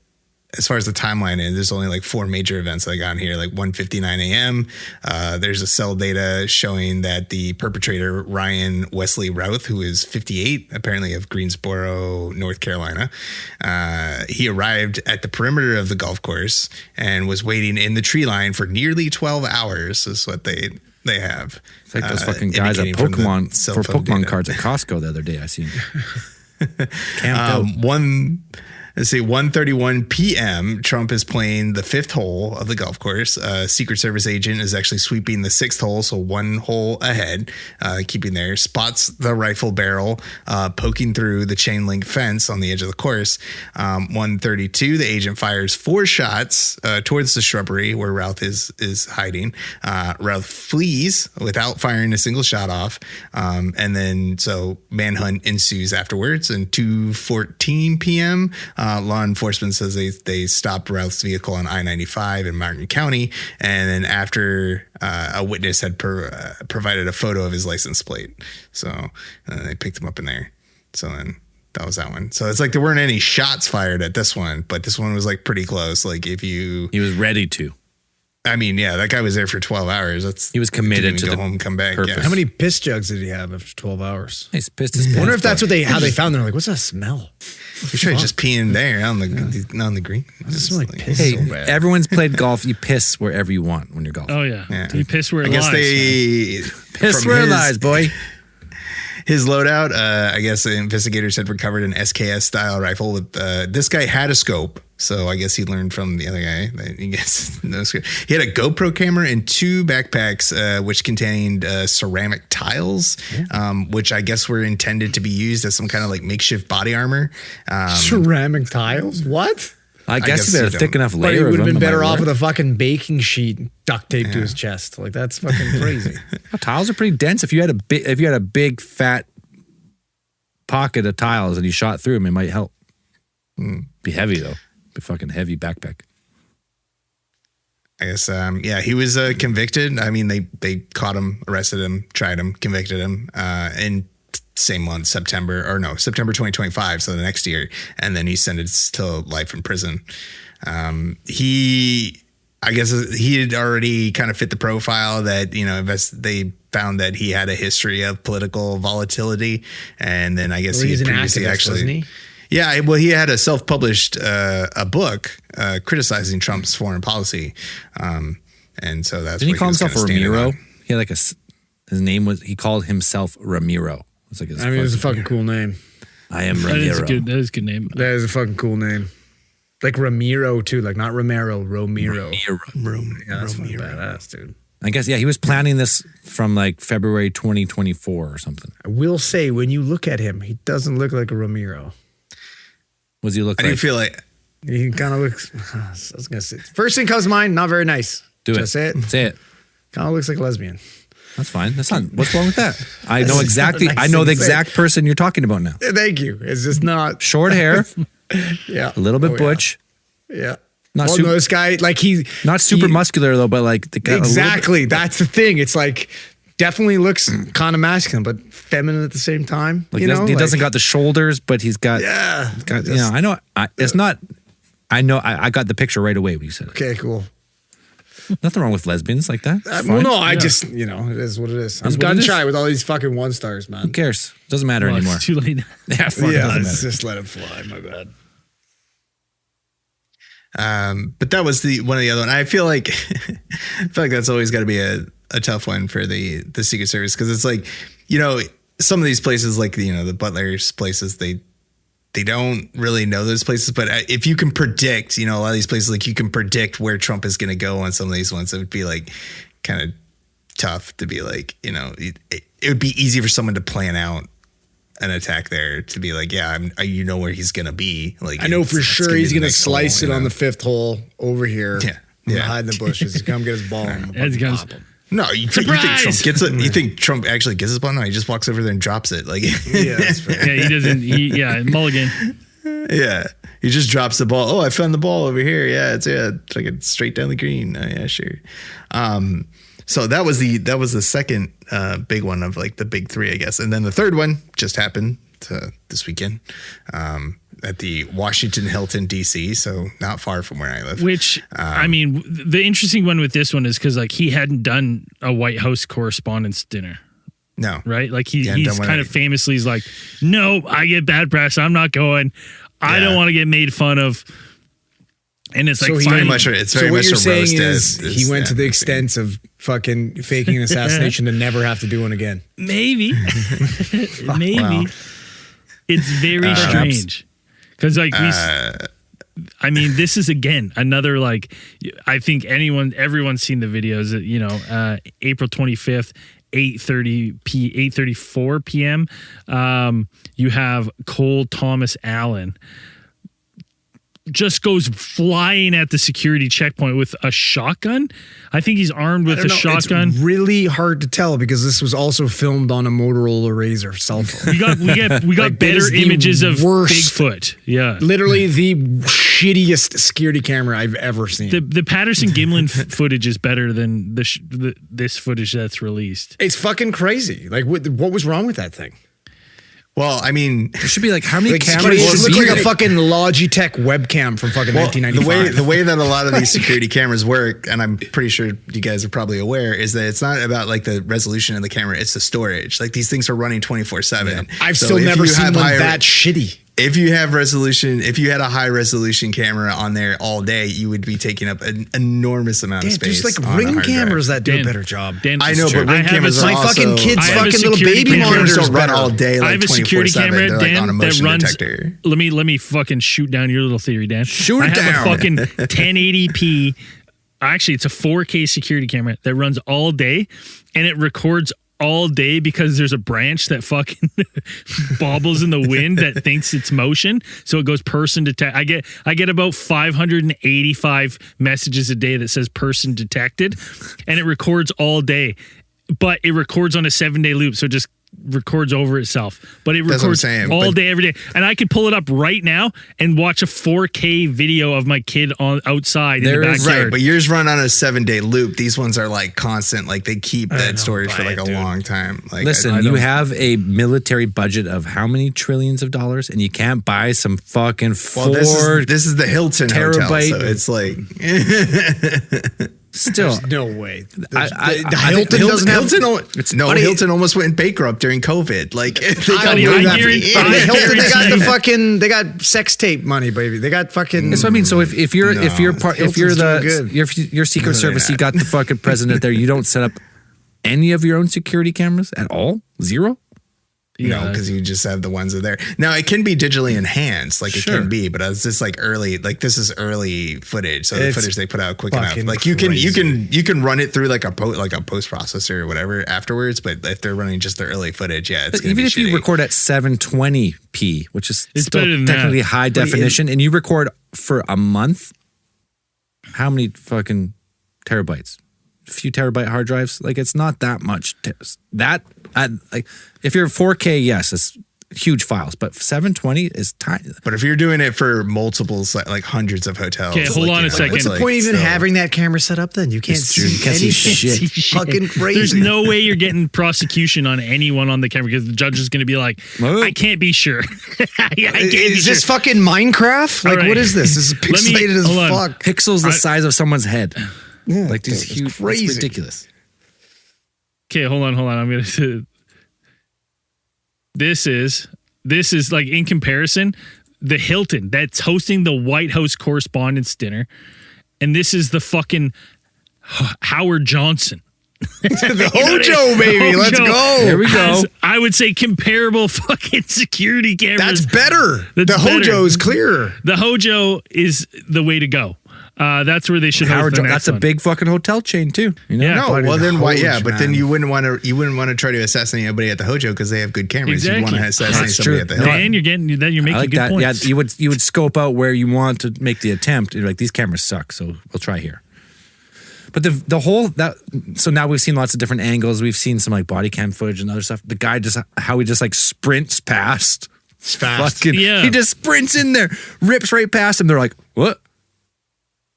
[SPEAKER 5] as far as the timeline is, there's only like 4 major events that I got on here, like 1:59 a.m. There's a cell data showing that the perpetrator, Ryan Wesley Routh, who is 58, apparently of Greensboro, North Carolina, he arrived at the perimeter of the golf course and was waiting in the tree line for nearly 12 hours, is what they have.
[SPEAKER 3] It's like those fucking guys at Pokemon, for Pokemon cards at Costco the other day I seen. Camped out.
[SPEAKER 5] 1:31 p.m. Trump is playing the 5th hole of the golf course. Secret Service agent is actually sweeping the 6th hole, so 1 hole ahead, keeping there. Spots the rifle barrel poking through the chain link fence on the edge of the course. 1:32, the agent fires 4 shots towards the shrubbery where Routh is hiding. Routh flees without firing a single shot off, and then so manhunt ensues afterwards. And 2:14 p.m. Law enforcement says they stopped Routh's vehicle on I-95 in Martin County, and then after a witness had provided a photo of his license plate, so they picked him up in there. So then that was that one. So it's like there weren't any shots fired at this one, but this one was like pretty close. Like he was
[SPEAKER 3] ready to.
[SPEAKER 5] I mean, yeah, that guy was there for 12 hours.
[SPEAKER 3] He was committed to
[SPEAKER 5] go home, come back.
[SPEAKER 3] purpose.
[SPEAKER 5] Yeah.
[SPEAKER 4] How many piss jugs did he have after 12 hours?
[SPEAKER 3] He's pissed his pants.
[SPEAKER 4] I wonder if that's how they found them. Like, what's that smell?
[SPEAKER 5] You try just peeing there on the green.
[SPEAKER 4] It smells like piss
[SPEAKER 3] Hey,
[SPEAKER 4] so bad.
[SPEAKER 3] everyone's played golf. You piss wherever you want when you're golfing.
[SPEAKER 2] Oh yeah.
[SPEAKER 5] Yeah.
[SPEAKER 2] You piss where it
[SPEAKER 5] I guess
[SPEAKER 2] lies.
[SPEAKER 5] they
[SPEAKER 3] Piss
[SPEAKER 5] from
[SPEAKER 3] where it
[SPEAKER 5] his-
[SPEAKER 3] lies, boy.
[SPEAKER 5] His loadout, I guess the investigators had recovered an SKS style rifle with this guy had a scope. So I guess he learned from the other guy that he gets no scope. He had a GoPro camera and 2 backpacks, which contained ceramic tiles, which I guess were intended to be used as some kind of like makeshift body armor.
[SPEAKER 4] Ceramic tiles? What?
[SPEAKER 3] I guess
[SPEAKER 5] guess
[SPEAKER 3] you had a
[SPEAKER 5] you
[SPEAKER 3] thick
[SPEAKER 5] don't.
[SPEAKER 3] enough
[SPEAKER 4] But
[SPEAKER 3] layer
[SPEAKER 4] he
[SPEAKER 3] of
[SPEAKER 4] would have
[SPEAKER 3] them.
[SPEAKER 4] been
[SPEAKER 3] Am I
[SPEAKER 4] better off
[SPEAKER 3] right?
[SPEAKER 4] with a fucking baking sheet duct taped to his chest. Like, that's fucking crazy.
[SPEAKER 3] Tiles are pretty dense. If you had a big fat pocket of tiles and you shot through them, it might help. Be heavy though. Be fucking heavy backpack.
[SPEAKER 5] I guess, he was convicted. I mean, they caught him, arrested him, tried him, convicted him in same month, September 2025, so the next year. And then he's sentenced to life in prison. I guess he had already kind of fit the profile that, they found that he had a history of political volatility. And then I guess
[SPEAKER 4] Well, he's an
[SPEAKER 5] previously
[SPEAKER 4] activist, wasn't he?
[SPEAKER 5] Yeah, well, he had a self-published a book criticizing Trump's foreign policy, and so that's.
[SPEAKER 3] Didn't he
[SPEAKER 5] what
[SPEAKER 3] call
[SPEAKER 5] was
[SPEAKER 3] himself
[SPEAKER 5] kinda standing
[SPEAKER 3] Ramiro?
[SPEAKER 5] on.
[SPEAKER 3] He had his name was, he called himself Ramiro. It's like
[SPEAKER 4] I mean, it's a fucking cool name.
[SPEAKER 3] I am
[SPEAKER 2] That is
[SPEAKER 3] Ramiro.
[SPEAKER 2] good. That is a good name.
[SPEAKER 4] That is a fucking cool name. Like Ramiro, too. Like, not Romero, Romero. Yeah, that's fucking badass, dude.
[SPEAKER 3] I guess, yeah, he was planning this from like February 2024 or something.
[SPEAKER 4] I will say, when you look at him, he doesn't look like a Ramiro.
[SPEAKER 3] Was he look
[SPEAKER 5] I
[SPEAKER 3] like?
[SPEAKER 5] do feel like
[SPEAKER 4] He kind of looks. I was gonna say. First thing comes to mind. Not very nice.
[SPEAKER 3] Do
[SPEAKER 4] Should
[SPEAKER 3] it.
[SPEAKER 4] I say it?
[SPEAKER 3] Say it.
[SPEAKER 4] Kind of looks like a lesbian.
[SPEAKER 3] That's fine. That's not. What's wrong with that? I know
[SPEAKER 4] That's
[SPEAKER 3] exactly.
[SPEAKER 4] not a nice
[SPEAKER 3] I know the
[SPEAKER 4] thing to say.
[SPEAKER 3] exact person you're talking about now.
[SPEAKER 4] Thank you. It's just not.
[SPEAKER 3] Short hair,
[SPEAKER 4] Yeah.
[SPEAKER 3] a little bit
[SPEAKER 4] Oh,
[SPEAKER 3] butch,
[SPEAKER 4] Yeah.
[SPEAKER 3] Not
[SPEAKER 4] Well,
[SPEAKER 3] super-
[SPEAKER 4] no, this guy, like
[SPEAKER 3] not super
[SPEAKER 4] he-
[SPEAKER 3] muscular though, but like the guy.
[SPEAKER 4] Exactly. That's the thing. It's like definitely looks kind of masculine, but feminine at the same time.
[SPEAKER 3] Like
[SPEAKER 4] you know,
[SPEAKER 3] he doesn't
[SPEAKER 4] Like,
[SPEAKER 3] got the shoulders, but he's got.
[SPEAKER 4] Yeah.
[SPEAKER 3] Got, I know. It's not. I know. I got the picture right away when you said it.
[SPEAKER 4] Okay. Cool.
[SPEAKER 3] Nothing wrong with lesbians like that. It's
[SPEAKER 4] Well,
[SPEAKER 3] fine.
[SPEAKER 4] no, I just it is what it is. I'm
[SPEAKER 3] what
[SPEAKER 4] gun
[SPEAKER 3] it is.
[SPEAKER 4] shy with all these fucking 1 stars, man.
[SPEAKER 3] Who cares? Doesn't matter
[SPEAKER 2] Well,
[SPEAKER 3] anymore.
[SPEAKER 2] it's too late.
[SPEAKER 3] Yeah, fuck, it
[SPEAKER 4] Yeah,
[SPEAKER 3] doesn't
[SPEAKER 4] let's
[SPEAKER 3] matter.
[SPEAKER 4] just let it fly. My bad.
[SPEAKER 5] but that was one of the other one. I feel like that's always got to be a tough one for the Secret Service, because it's like, some of these places, like the Butler's places, they don't really know those places. But if you can predict, a lot of these places, like you can predict where Trump is going to go on some of these ones, it would be like kind of tough to be like, it would be easy for someone to plan out an attack there, to be like, yeah, where he's going to be. Like,
[SPEAKER 4] I know for sure he's going to slice it on the
[SPEAKER 5] the
[SPEAKER 4] 5th hole over here.
[SPEAKER 5] Yeah.
[SPEAKER 4] I'm gonna
[SPEAKER 5] Yeah.
[SPEAKER 4] hide in the bushes. He's come get his ball. And I'm gonna
[SPEAKER 2] Ed's gonna-
[SPEAKER 4] pop him.
[SPEAKER 5] No, you think Trump
[SPEAKER 2] Surprise!
[SPEAKER 5] gets it? You think Trump actually gets his ball? No, he just walks over there and drops it. Like,
[SPEAKER 4] Yeah, that's fair.
[SPEAKER 2] Yeah, he doesn't. Mulligan.
[SPEAKER 5] yeah, he just drops the ball. Oh, I found the ball over here. Yeah, it's like it's straight down the green. Oh, yeah, sure. So that was the second big one of like the big 3, I guess, and then the third one just happened this weekend at the Washington Hilton, DC. So not far from where I live.
[SPEAKER 2] Which I mean, the interesting one with this one is because like he hadn't done a White House Correspondents' Dinner.
[SPEAKER 5] No,
[SPEAKER 2] Right? Like
[SPEAKER 5] Yeah,
[SPEAKER 2] he's
[SPEAKER 5] done one
[SPEAKER 2] kind
[SPEAKER 5] of-
[SPEAKER 2] of famously he's like, no, I get bad press. I'm not going. I don't
[SPEAKER 5] Yeah.
[SPEAKER 2] want to get made fun of. And it's like,
[SPEAKER 4] So he-
[SPEAKER 5] very
[SPEAKER 2] fine.
[SPEAKER 5] much. It's
[SPEAKER 4] So
[SPEAKER 5] very
[SPEAKER 4] what
[SPEAKER 5] much
[SPEAKER 4] you're
[SPEAKER 5] a
[SPEAKER 4] saying
[SPEAKER 5] roast.
[SPEAKER 4] is he went to the extent of fucking faking an assassination to never have to do one again.
[SPEAKER 2] Maybe. Maybe.
[SPEAKER 5] Wow.
[SPEAKER 2] It's very strange because like I mean, this is again another like I think everyone's seen the videos that April 25th. 8:34 p.m. You have Cole Thomas Allen just goes flying at the security checkpoint with a shotgun. I think he's armed with a shotgun.
[SPEAKER 4] It's really hard to tell because this was also filmed on a Motorola Razr cell phone.
[SPEAKER 2] We got
[SPEAKER 4] Like,
[SPEAKER 2] better images of
[SPEAKER 4] worst-
[SPEAKER 2] Bigfoot. Yeah.
[SPEAKER 4] Literally the shittiest security camera I've ever seen.
[SPEAKER 2] The Patterson Gimlin footage is better than this footage that's released.
[SPEAKER 4] It's fucking crazy. Like, what was wrong with that thing?
[SPEAKER 5] Well, I mean,
[SPEAKER 3] There should be like how many
[SPEAKER 4] Like,
[SPEAKER 3] cameras?
[SPEAKER 4] it looked
[SPEAKER 3] you
[SPEAKER 4] like a
[SPEAKER 3] get?
[SPEAKER 4] fucking Logitech webcam from fucking 1995.
[SPEAKER 5] the way that a lot of these security cameras work, and I'm pretty sure you guys are probably aware, is that it's not about like the resolution of the camera; it's the storage. Like these things are running 24/7.
[SPEAKER 4] I've still never seen one that shitty.
[SPEAKER 5] If you had a high resolution camera on there all day, you would be taking up an enormous amount of space.
[SPEAKER 4] There's like
[SPEAKER 5] on a
[SPEAKER 4] Ring
[SPEAKER 5] hard drive.
[SPEAKER 4] cameras that do a
[SPEAKER 2] Dan-
[SPEAKER 4] better job.
[SPEAKER 2] Dan,
[SPEAKER 5] I know,
[SPEAKER 2] it's
[SPEAKER 5] but
[SPEAKER 2] true.
[SPEAKER 5] Ring
[SPEAKER 2] I have
[SPEAKER 5] cameras
[SPEAKER 2] a-
[SPEAKER 5] are
[SPEAKER 4] My fucking
[SPEAKER 5] also-
[SPEAKER 4] kids'
[SPEAKER 2] I have a
[SPEAKER 4] fucking little
[SPEAKER 2] security
[SPEAKER 4] baby
[SPEAKER 2] camera.
[SPEAKER 4] monitors
[SPEAKER 5] don't run
[SPEAKER 4] better.
[SPEAKER 5] all day. Like
[SPEAKER 2] I have a security
[SPEAKER 5] 24/7.
[SPEAKER 2] camera,
[SPEAKER 5] They're like on a
[SPEAKER 2] Dan, that
[SPEAKER 5] motion
[SPEAKER 2] runs.
[SPEAKER 5] detector.
[SPEAKER 2] Let me fucking shoot down your little theory, Dan.
[SPEAKER 3] Shoot
[SPEAKER 2] I
[SPEAKER 3] it
[SPEAKER 2] have
[SPEAKER 3] down.
[SPEAKER 2] a fucking 1080p. Actually, it's a 4K security camera that runs all day, and it records all day because there's a branch that fucking bobbles in the wind that thinks it's motion. So it goes person detect. I get about 585 messages a day that says person detected, and it records all day. But it records on a 7-day loop, so it just records over itself. But it
[SPEAKER 5] That's what I'm
[SPEAKER 2] records
[SPEAKER 5] saying,
[SPEAKER 2] all
[SPEAKER 5] but-
[SPEAKER 2] day, every day. And I could pull it up right now and watch a 4K video of my kid outside in
[SPEAKER 3] There
[SPEAKER 2] the
[SPEAKER 3] is-
[SPEAKER 2] backyard.
[SPEAKER 5] Right, but yours run on a 7-day loop. These ones are like constant. Like they keep that storage for like a long time. Like
[SPEAKER 3] Listen, you have a military budget of how many trillions of dollars, and you can't buy some fucking
[SPEAKER 5] well, this is the Hilton
[SPEAKER 3] terabyte-
[SPEAKER 5] hotel, so it's like
[SPEAKER 3] still.
[SPEAKER 4] No way.
[SPEAKER 3] I
[SPEAKER 4] The
[SPEAKER 3] think
[SPEAKER 4] Hilton doesn't have.
[SPEAKER 5] Hilton almost went bankrupt during COVID. Like they got
[SPEAKER 2] Buddy,
[SPEAKER 5] rid
[SPEAKER 2] I
[SPEAKER 5] of that.
[SPEAKER 2] guarantee-
[SPEAKER 4] But the Hilton, they got
[SPEAKER 2] guarantee-
[SPEAKER 4] the fucking. They got sex tape money, baby. They got fucking.
[SPEAKER 3] That's what I mean. So if you're
[SPEAKER 4] Hilton's doing good.
[SPEAKER 3] your Secret
[SPEAKER 5] they're
[SPEAKER 3] Service, you
[SPEAKER 5] not.
[SPEAKER 3] got the fucking president there. You don't set up any of your own security cameras at all. Zero.
[SPEAKER 5] No, because you just have the ones that are there. Now it can be digitally enhanced, like
[SPEAKER 3] Sure.
[SPEAKER 5] it can be, but it's just like early. Like this is early footage, so the
[SPEAKER 4] It's
[SPEAKER 5] footage they put out quick enough.
[SPEAKER 4] fucking
[SPEAKER 5] Like you can
[SPEAKER 4] crazy.
[SPEAKER 5] run it through like a post processor or whatever afterwards. But if they're running just the early footage, yeah, it's
[SPEAKER 3] But
[SPEAKER 5] gonna
[SPEAKER 3] even
[SPEAKER 5] be
[SPEAKER 3] if you
[SPEAKER 5] shitty.
[SPEAKER 3] record at 720p, which is
[SPEAKER 2] It's
[SPEAKER 3] still
[SPEAKER 2] better than
[SPEAKER 3] technically
[SPEAKER 2] that.
[SPEAKER 3] high definition, and you record for a month, how many fucking terabytes? A few terabyte hard drives? Like it's not that much. Like if you're 4K, yes, it's huge files, but 720 is tiny.
[SPEAKER 5] But if you're doing it for multiples, like hundreds of hotels,
[SPEAKER 2] Okay, hold
[SPEAKER 5] like,
[SPEAKER 2] on
[SPEAKER 5] you
[SPEAKER 2] a
[SPEAKER 5] know,
[SPEAKER 2] second.
[SPEAKER 5] it's
[SPEAKER 4] What's the
[SPEAKER 5] like
[SPEAKER 4] point even
[SPEAKER 5] still-
[SPEAKER 4] having that camera set up? Then you can't
[SPEAKER 3] It's true.
[SPEAKER 4] see
[SPEAKER 3] You can't see
[SPEAKER 4] anything.
[SPEAKER 3] shit.
[SPEAKER 4] It's fucking crazy.
[SPEAKER 2] There's no way you're getting prosecution on anyone on the camera because the judge is going to be like,
[SPEAKER 3] Well-
[SPEAKER 2] I can't be sure. I can't be
[SPEAKER 4] Is this
[SPEAKER 2] sure.
[SPEAKER 4] fucking Minecraft? Like,
[SPEAKER 2] All right.
[SPEAKER 4] what is this? This is
[SPEAKER 2] Let me-
[SPEAKER 4] pixelated as
[SPEAKER 2] hold on.
[SPEAKER 4] fuck.
[SPEAKER 3] Pixels the size of someone's head.
[SPEAKER 4] Yeah,
[SPEAKER 3] Like these
[SPEAKER 4] it's
[SPEAKER 3] huge,
[SPEAKER 4] crazy.
[SPEAKER 3] it's ridiculous.
[SPEAKER 2] Okay, hold on. I'm going to. This is like in comparison, the Hilton that's hosting the White House Correspondents' Dinner, and this is the fucking Howard Johnson.
[SPEAKER 4] The Hojo, baby. Let's
[SPEAKER 2] Hojo
[SPEAKER 4] go.
[SPEAKER 3] Here we go.
[SPEAKER 2] has, I would say comparable fucking security cameras.
[SPEAKER 4] That's better.
[SPEAKER 2] That's
[SPEAKER 4] the
[SPEAKER 2] better.
[SPEAKER 4] Hojo is clearer.
[SPEAKER 2] The Hojo is the way to go. That's where they should host
[SPEAKER 3] Howard,
[SPEAKER 2] the next
[SPEAKER 3] that's a
[SPEAKER 2] one.
[SPEAKER 3] big fucking hotel chain too. You know?
[SPEAKER 2] Yeah.
[SPEAKER 5] No,
[SPEAKER 4] Buddy,
[SPEAKER 5] well
[SPEAKER 4] the
[SPEAKER 5] then why?
[SPEAKER 4] Hojo,
[SPEAKER 5] Yeah, but then
[SPEAKER 4] man.
[SPEAKER 5] you wouldn't want to try to assassinate anybody at the Hojo because they have good cameras.
[SPEAKER 2] Exactly.
[SPEAKER 5] You'd want to assassinate
[SPEAKER 3] That's
[SPEAKER 5] somebody
[SPEAKER 3] true.
[SPEAKER 5] at the
[SPEAKER 3] No,
[SPEAKER 5] Hilton.
[SPEAKER 2] Dan, you're making
[SPEAKER 3] I like
[SPEAKER 2] good
[SPEAKER 3] that.
[SPEAKER 2] points.
[SPEAKER 3] Yeah, you would scope out where you want to make the attempt. You're like, these cameras suck, so we'll try here. But the whole that so now we've seen lots of different angles. We've seen some like body cam footage and other stuff. The guy just how he just like sprints past.
[SPEAKER 4] It's fast.
[SPEAKER 2] Yeah.
[SPEAKER 3] He just sprints in there, rips right past him. They're like, what?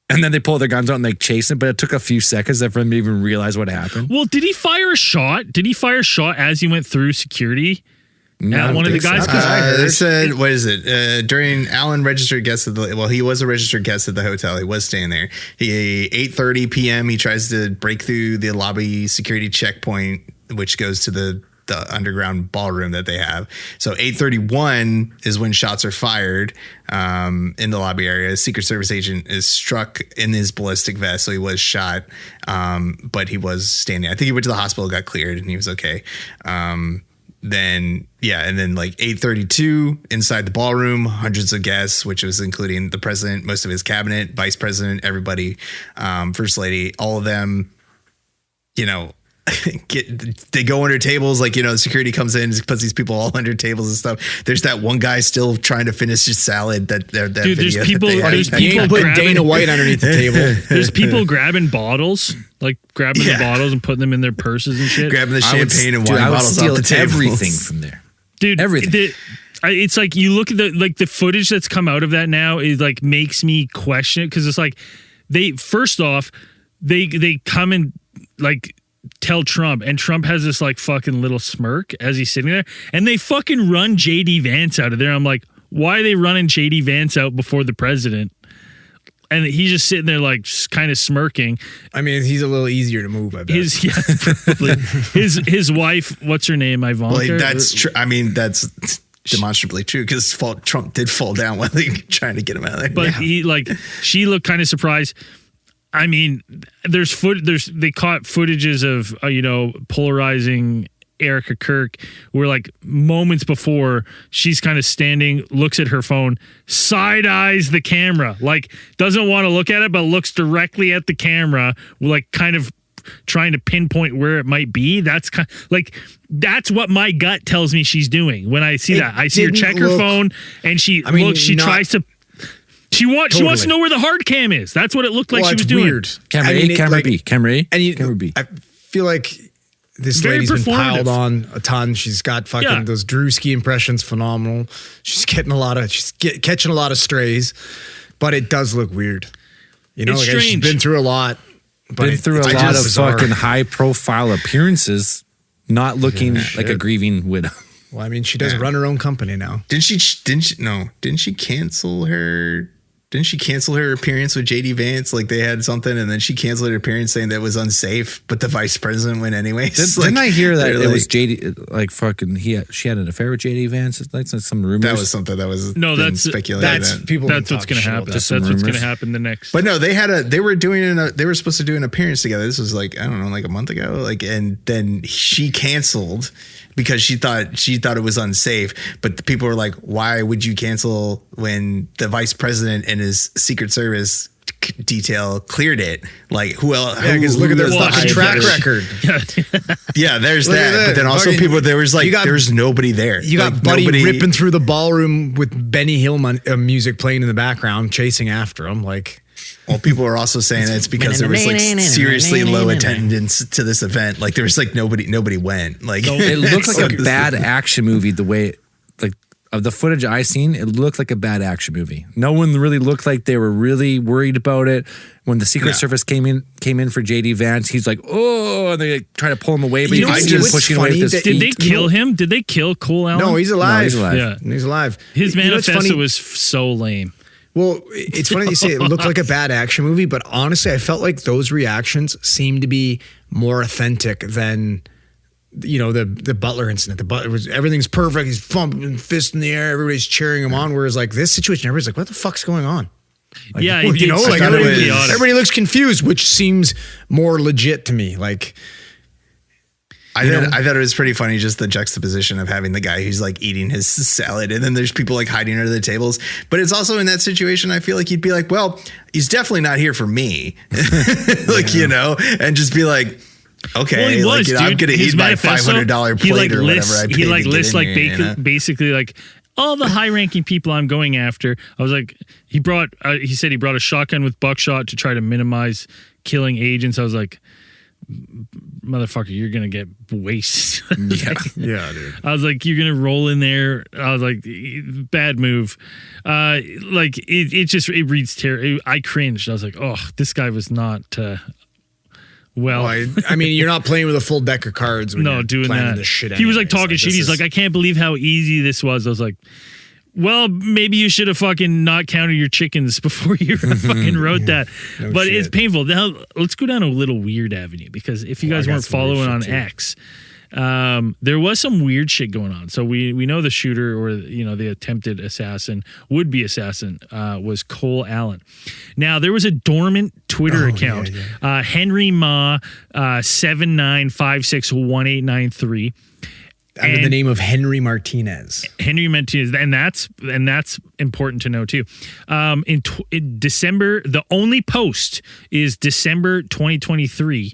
[SPEAKER 3] And then they pull their guns out and they chase him. But it took a few seconds for him to even realize what happened.
[SPEAKER 2] Well, did he fire a shot? Did he fire a shot as he went through security? At one of the guys? 'Cause
[SPEAKER 5] They said, what is it? During Allen registered guest he was a registered guest at the hotel. He was staying there. 8:30 p.m. He tries to break through the lobby security checkpoint, which goes to the underground ballroom that they have. So 8:31 is when shots are fired in the lobby area. A Secret Service agent is struck in his ballistic vest, so he was shot, but he was standing. I think he went to the hospital, got cleared, and he was okay. then like 8:32 inside the ballroom, hundreds of guests, which was including the president, most of his cabinet, vice president, everybody, first lady, all of them, they go under tables, like, security comes in, puts these people all under tables and stuff. There's that one guy still trying to finish his salad. That
[SPEAKER 2] Dude,
[SPEAKER 5] video
[SPEAKER 2] there's people
[SPEAKER 4] putting Dana White underneath the table.
[SPEAKER 2] There's people grabbing bottles, like grabbing the bottles and putting them in their purses and shit.
[SPEAKER 5] grabbing the champagne and wine bottles off the table.
[SPEAKER 3] Everything from there.
[SPEAKER 2] Dude,
[SPEAKER 3] everything.
[SPEAKER 2] It's like you look at the footage that's come out of that now is like makes me question it, because it's like they come and like tell Trump, and Trump has this like fucking little smirk as he's sitting there, and they fucking run JD Vance out of there. I'm like, why are they running JD Vance out before the president? And he's just sitting there like kind of smirking.
[SPEAKER 4] I mean, he's a little easier to move, I bet.
[SPEAKER 2] His wife, what's her name? Ivanka?
[SPEAKER 5] Well, that's true. I mean, that's demonstrably true, because Trump did fall down while they trying to get him out of there.
[SPEAKER 2] But she looked kind of surprised. I mean, they caught footages of polarizing Erica Kirk, where like moments before she's kind of standing, looks at her phone, side eyes the camera, like doesn't want to look at it, but looks directly at the camera, like kind of trying to pinpoint where it might be. That's that's what my gut tells me she's doing when I see that. I see her check her phone, and she tries to. She wants to know where the hard cam is. That's what it looked like she was doing.
[SPEAKER 4] Weird.
[SPEAKER 3] Camera A, camera B, camera A, camera B.
[SPEAKER 4] I feel like this
[SPEAKER 2] Very
[SPEAKER 4] lady's been
[SPEAKER 2] performative.
[SPEAKER 4] piled on a ton. She's got fucking those Drewski impressions phenomenal. She's getting catching a lot of strays, but it does look weird.
[SPEAKER 2] It's
[SPEAKER 4] she's
[SPEAKER 2] strange.
[SPEAKER 4] been through a lot.
[SPEAKER 3] Been through a lot of fucking high profile appearances, not looking like a grieving widow.
[SPEAKER 4] Well, I mean, she does run her own company now.
[SPEAKER 5] Didn't she cancel her? Didn't she cancel her appearance with JD Vance? Like they had something, and then she canceled her appearance saying that it was unsafe, but the vice president went anyways.
[SPEAKER 3] Didn't I hear that it was JD? Like fucking, she had an affair with JD Vance. It's like some rumors.
[SPEAKER 5] That was something that was speculated.
[SPEAKER 4] That's what's
[SPEAKER 2] going to happen.
[SPEAKER 3] Just
[SPEAKER 2] That's
[SPEAKER 3] some
[SPEAKER 2] what's going to
[SPEAKER 3] rumors.
[SPEAKER 2] happen the next.
[SPEAKER 5] But no, they were supposed to do an appearance together. This was like, I don't know, like a month ago. Like, and then she canceled because she thought it was unsafe. But the people were like, why would you cancel when the vice president and his Secret Service detail cleared it? Like, who else?
[SPEAKER 4] Yeah, because look at their fucking track record.
[SPEAKER 5] Yeah, there's
[SPEAKER 4] Look at
[SPEAKER 5] that.
[SPEAKER 4] that.
[SPEAKER 5] But then also
[SPEAKER 4] Fucking-
[SPEAKER 5] there was nobody there.
[SPEAKER 4] You got
[SPEAKER 5] Like,
[SPEAKER 4] Buddy
[SPEAKER 5] nobody-
[SPEAKER 4] ripping through the ballroom with Benny Hill music playing in the background, chasing after him. Like,
[SPEAKER 5] Well, people are also saying it's because there was like seriously low attendance to this event. Like there was like nobody went. Like
[SPEAKER 3] It looked like a bad action movie. The way, like, of the footage I seen, it looked like a bad action movie. No one really looked like they were really worried about it. When the Secret Service came in for JD Vance, he's like, oh, and they like, try to pull him away, but you
[SPEAKER 4] I
[SPEAKER 3] see him
[SPEAKER 4] just
[SPEAKER 3] pushing away with his
[SPEAKER 4] funny that-
[SPEAKER 3] feet.
[SPEAKER 2] Did they kill him? Did they kill Cole Allen?
[SPEAKER 4] no, he's alive.
[SPEAKER 3] No, he's alive.
[SPEAKER 2] Yeah.
[SPEAKER 4] He's alive.
[SPEAKER 2] His
[SPEAKER 4] You know what's
[SPEAKER 2] manifesto
[SPEAKER 4] funny?
[SPEAKER 2] was so lame.
[SPEAKER 4] Well, it's funny that you say it looked like a bad action movie, but honestly, I felt like those reactions seemed to be more authentic than, the Butler incident. Everything's perfect. He's thumping fist in the air. Everybody's cheering him on. Whereas like this situation, everybody's like, what the fuck's going on? Like,
[SPEAKER 2] Yeah,
[SPEAKER 4] well, like
[SPEAKER 2] everybody
[SPEAKER 4] everybody looks confused, which seems more legit to me. Like,
[SPEAKER 5] I thought it was pretty funny, just the juxtaposition of having the guy who's like eating his salad, and then there's people like hiding under the tables. But it's also in that situation, I feel like you'd be like, well, he's definitely not here for me, and just be like, okay,
[SPEAKER 2] Well, he was, dude.
[SPEAKER 5] I'm gonna
[SPEAKER 2] His
[SPEAKER 5] eat my
[SPEAKER 2] manifesto,
[SPEAKER 5] $500
[SPEAKER 2] he,
[SPEAKER 5] plate or
[SPEAKER 2] lists,
[SPEAKER 5] whatever I paid
[SPEAKER 2] He
[SPEAKER 5] to
[SPEAKER 2] like
[SPEAKER 5] get
[SPEAKER 2] lists
[SPEAKER 5] in
[SPEAKER 2] like
[SPEAKER 5] here,
[SPEAKER 2] basically like all the high-ranking people I'm going after. I was like, he said he brought a shotgun with buckshot to try to minimize killing agents. I was like, motherfucker, you're gonna get wasted.
[SPEAKER 4] yeah, dude.
[SPEAKER 2] I was like, you're gonna roll in there. I was like, bad move. It reads terrible. I cringed. I was like, oh, this guy was not. Well,
[SPEAKER 4] I mean, you're not playing with a full deck of cards. When you're
[SPEAKER 2] doing
[SPEAKER 4] planning
[SPEAKER 2] that.
[SPEAKER 4] This shit
[SPEAKER 2] He was like
[SPEAKER 4] anyways.
[SPEAKER 2] talking shit. He's like, I can't believe how easy this was. I was like, well, maybe you should have fucking not counted your chickens before you fucking wrote that.
[SPEAKER 4] No
[SPEAKER 2] but
[SPEAKER 4] shit.
[SPEAKER 2] it's painful. Now, let's go down a little weird avenue, because if you guys
[SPEAKER 4] I got
[SPEAKER 2] weren't
[SPEAKER 4] some weird
[SPEAKER 2] following on
[SPEAKER 4] shit, too.
[SPEAKER 2] X, there was some weird shit going on. So we know the shooter, or the attempted assassin, would-be assassin, was Cole Allen. Now there was a dormant Twitter account, Henry Ma 79561893.
[SPEAKER 4] under the name of Henry Martinez.
[SPEAKER 2] Henry Martinez, and that's important to know too. In December, the only post is December 2023,